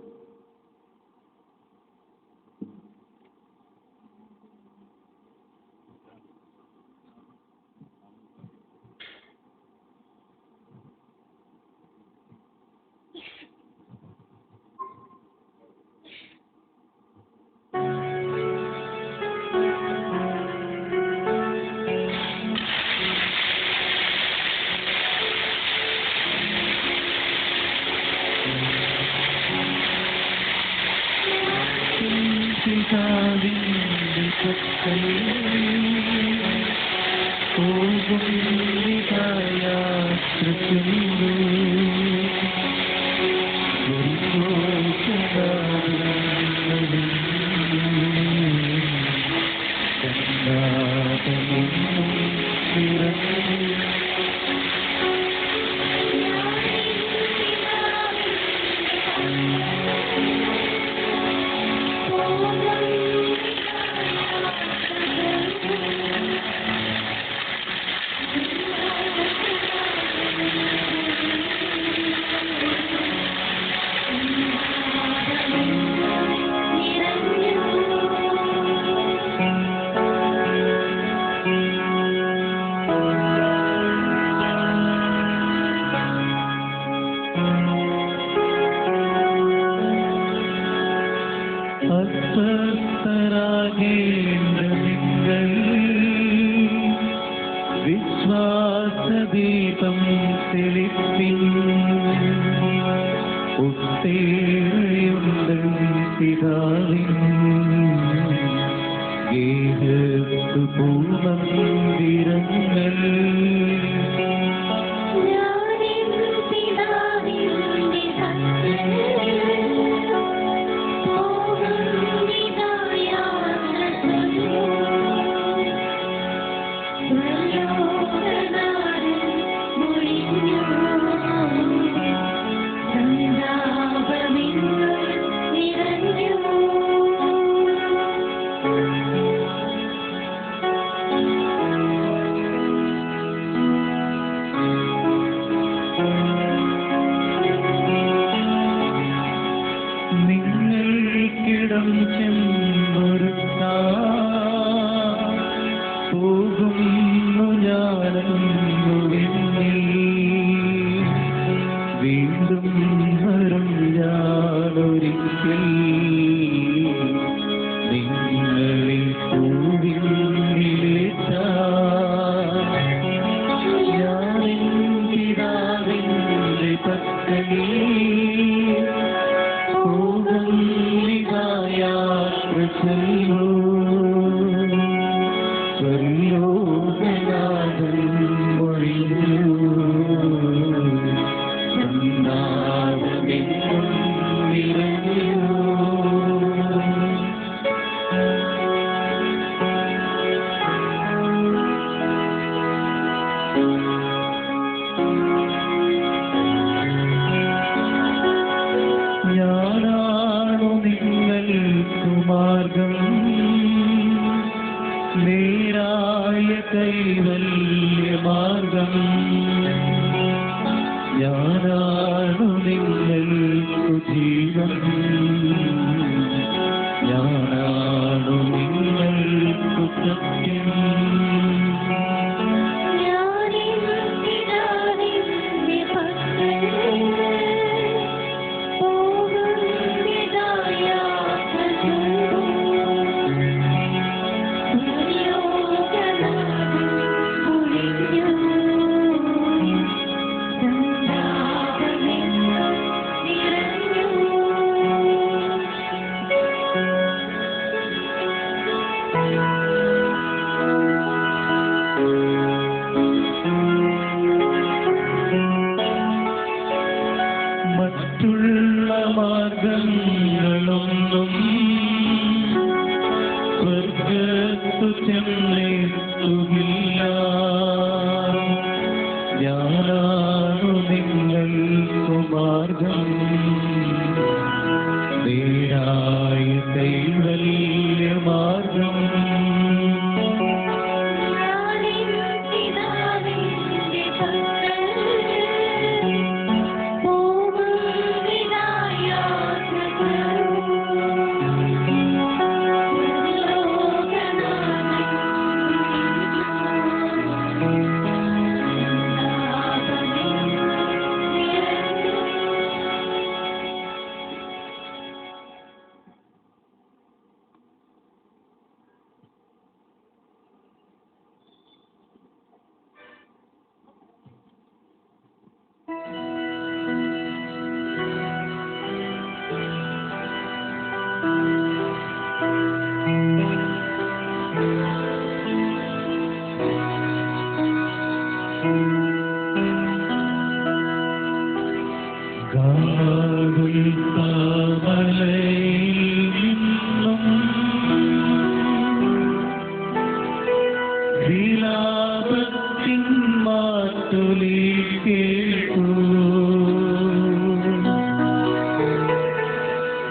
S12: ഞാനാണു നിങ്ങൾക്ക് മാർഗം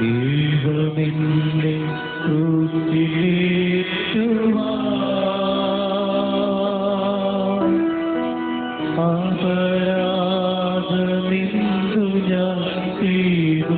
S12: ദൈവമെന്നെ ക്രൂശിലേറ്റുവാൻ അപരാധമെന്തു ഞാൻ ചെയ്തു?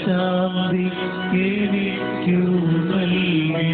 S12: ശാന്തി എനിക്കു നൽകി.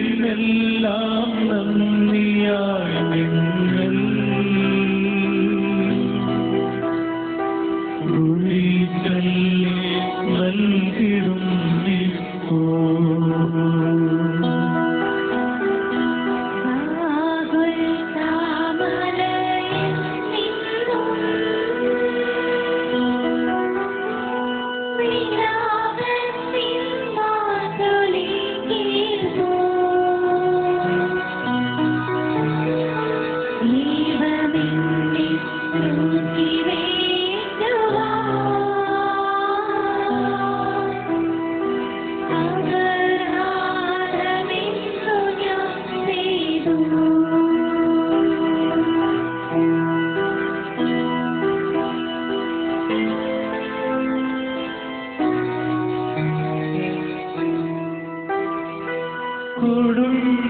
S12: അതിനെല്ലാം നന്ദിയായി നിങ്ങൾ നൽകിടും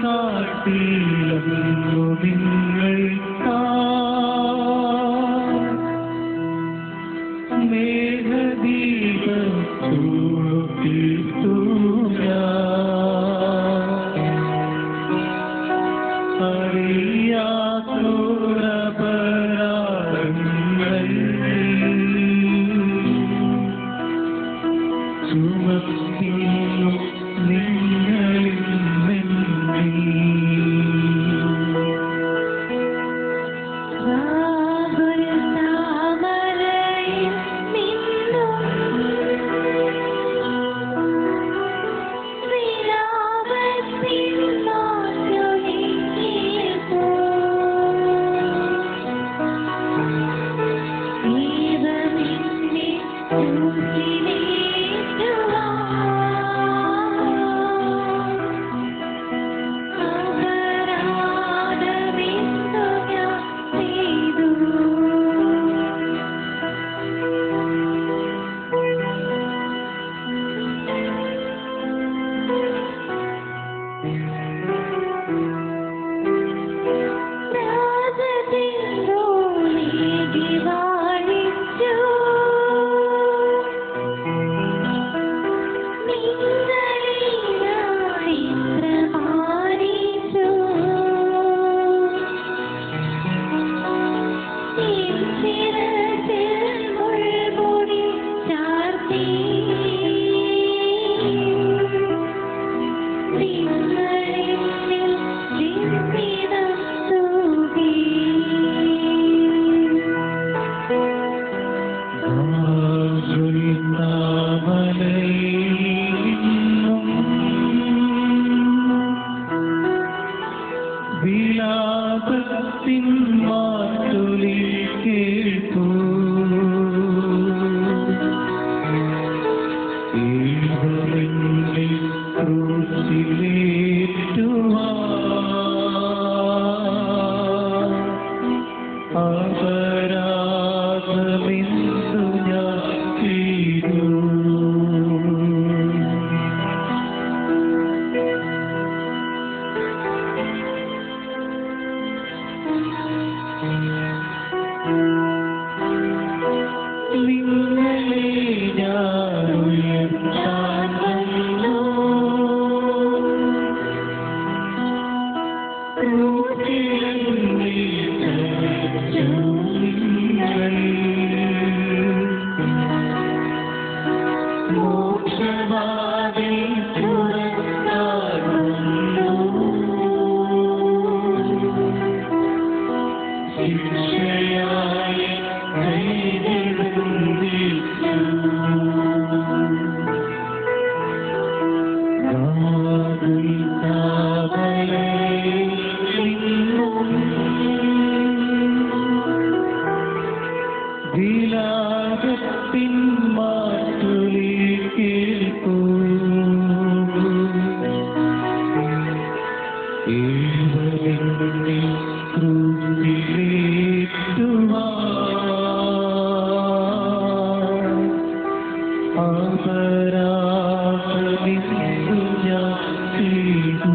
S12: കൊടുങ്കാട്ടിലു നിങ്ങൾ മേഘദീപത്തൂർത്തിട്ടു അറിയാത്തോരപരാധങ്ങൾ ചുമത്തിന്നു നിങ്ങളിൽ മോക്ഷവാതിൽ തുറന്നാടുന്നു. ശിക്ഷയായി കൈതെളിഞ്ഞിട്ടു. വിലാപത്തിൻ മാറ്റൊലി കേൾക്കൂ. ഏവരിൽ ക്രൂശിലേറ്റുവാൻ അപരാധമിന്നു ഞാൻ ചെയ്തു.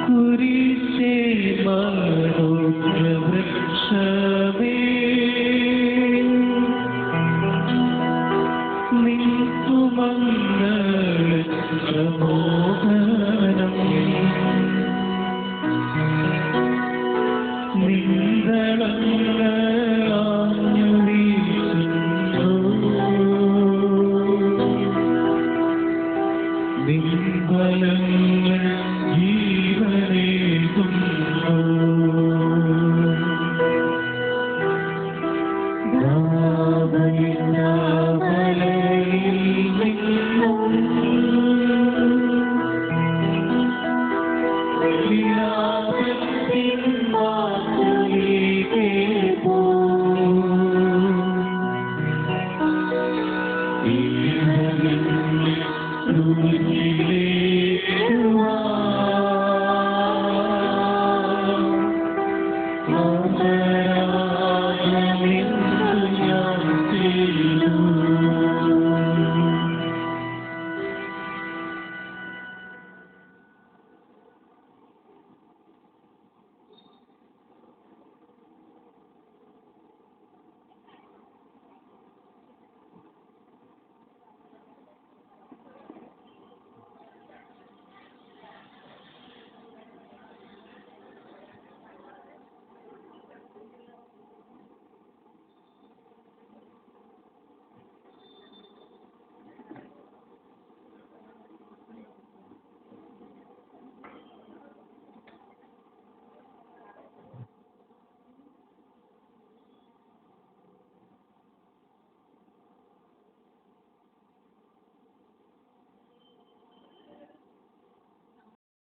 S12: കുരിശേ മനോജ്ഞവൃക്ഷമേ, നിൻ സുമംഗള പ്രമോദനം നിന്ദളങ്ങളാഞ്ഞു വീശുന്നു. നിൻബലങ്ങൾ ജീവനേകുന്നു. ദ്രാവകവലയിൽ നിന്നും വിലാപത്തിൻ മാറ്റൊലി കേൾക്കൂ. ഏവരിൽ ക്രൂശിലേറ്റുവാൻ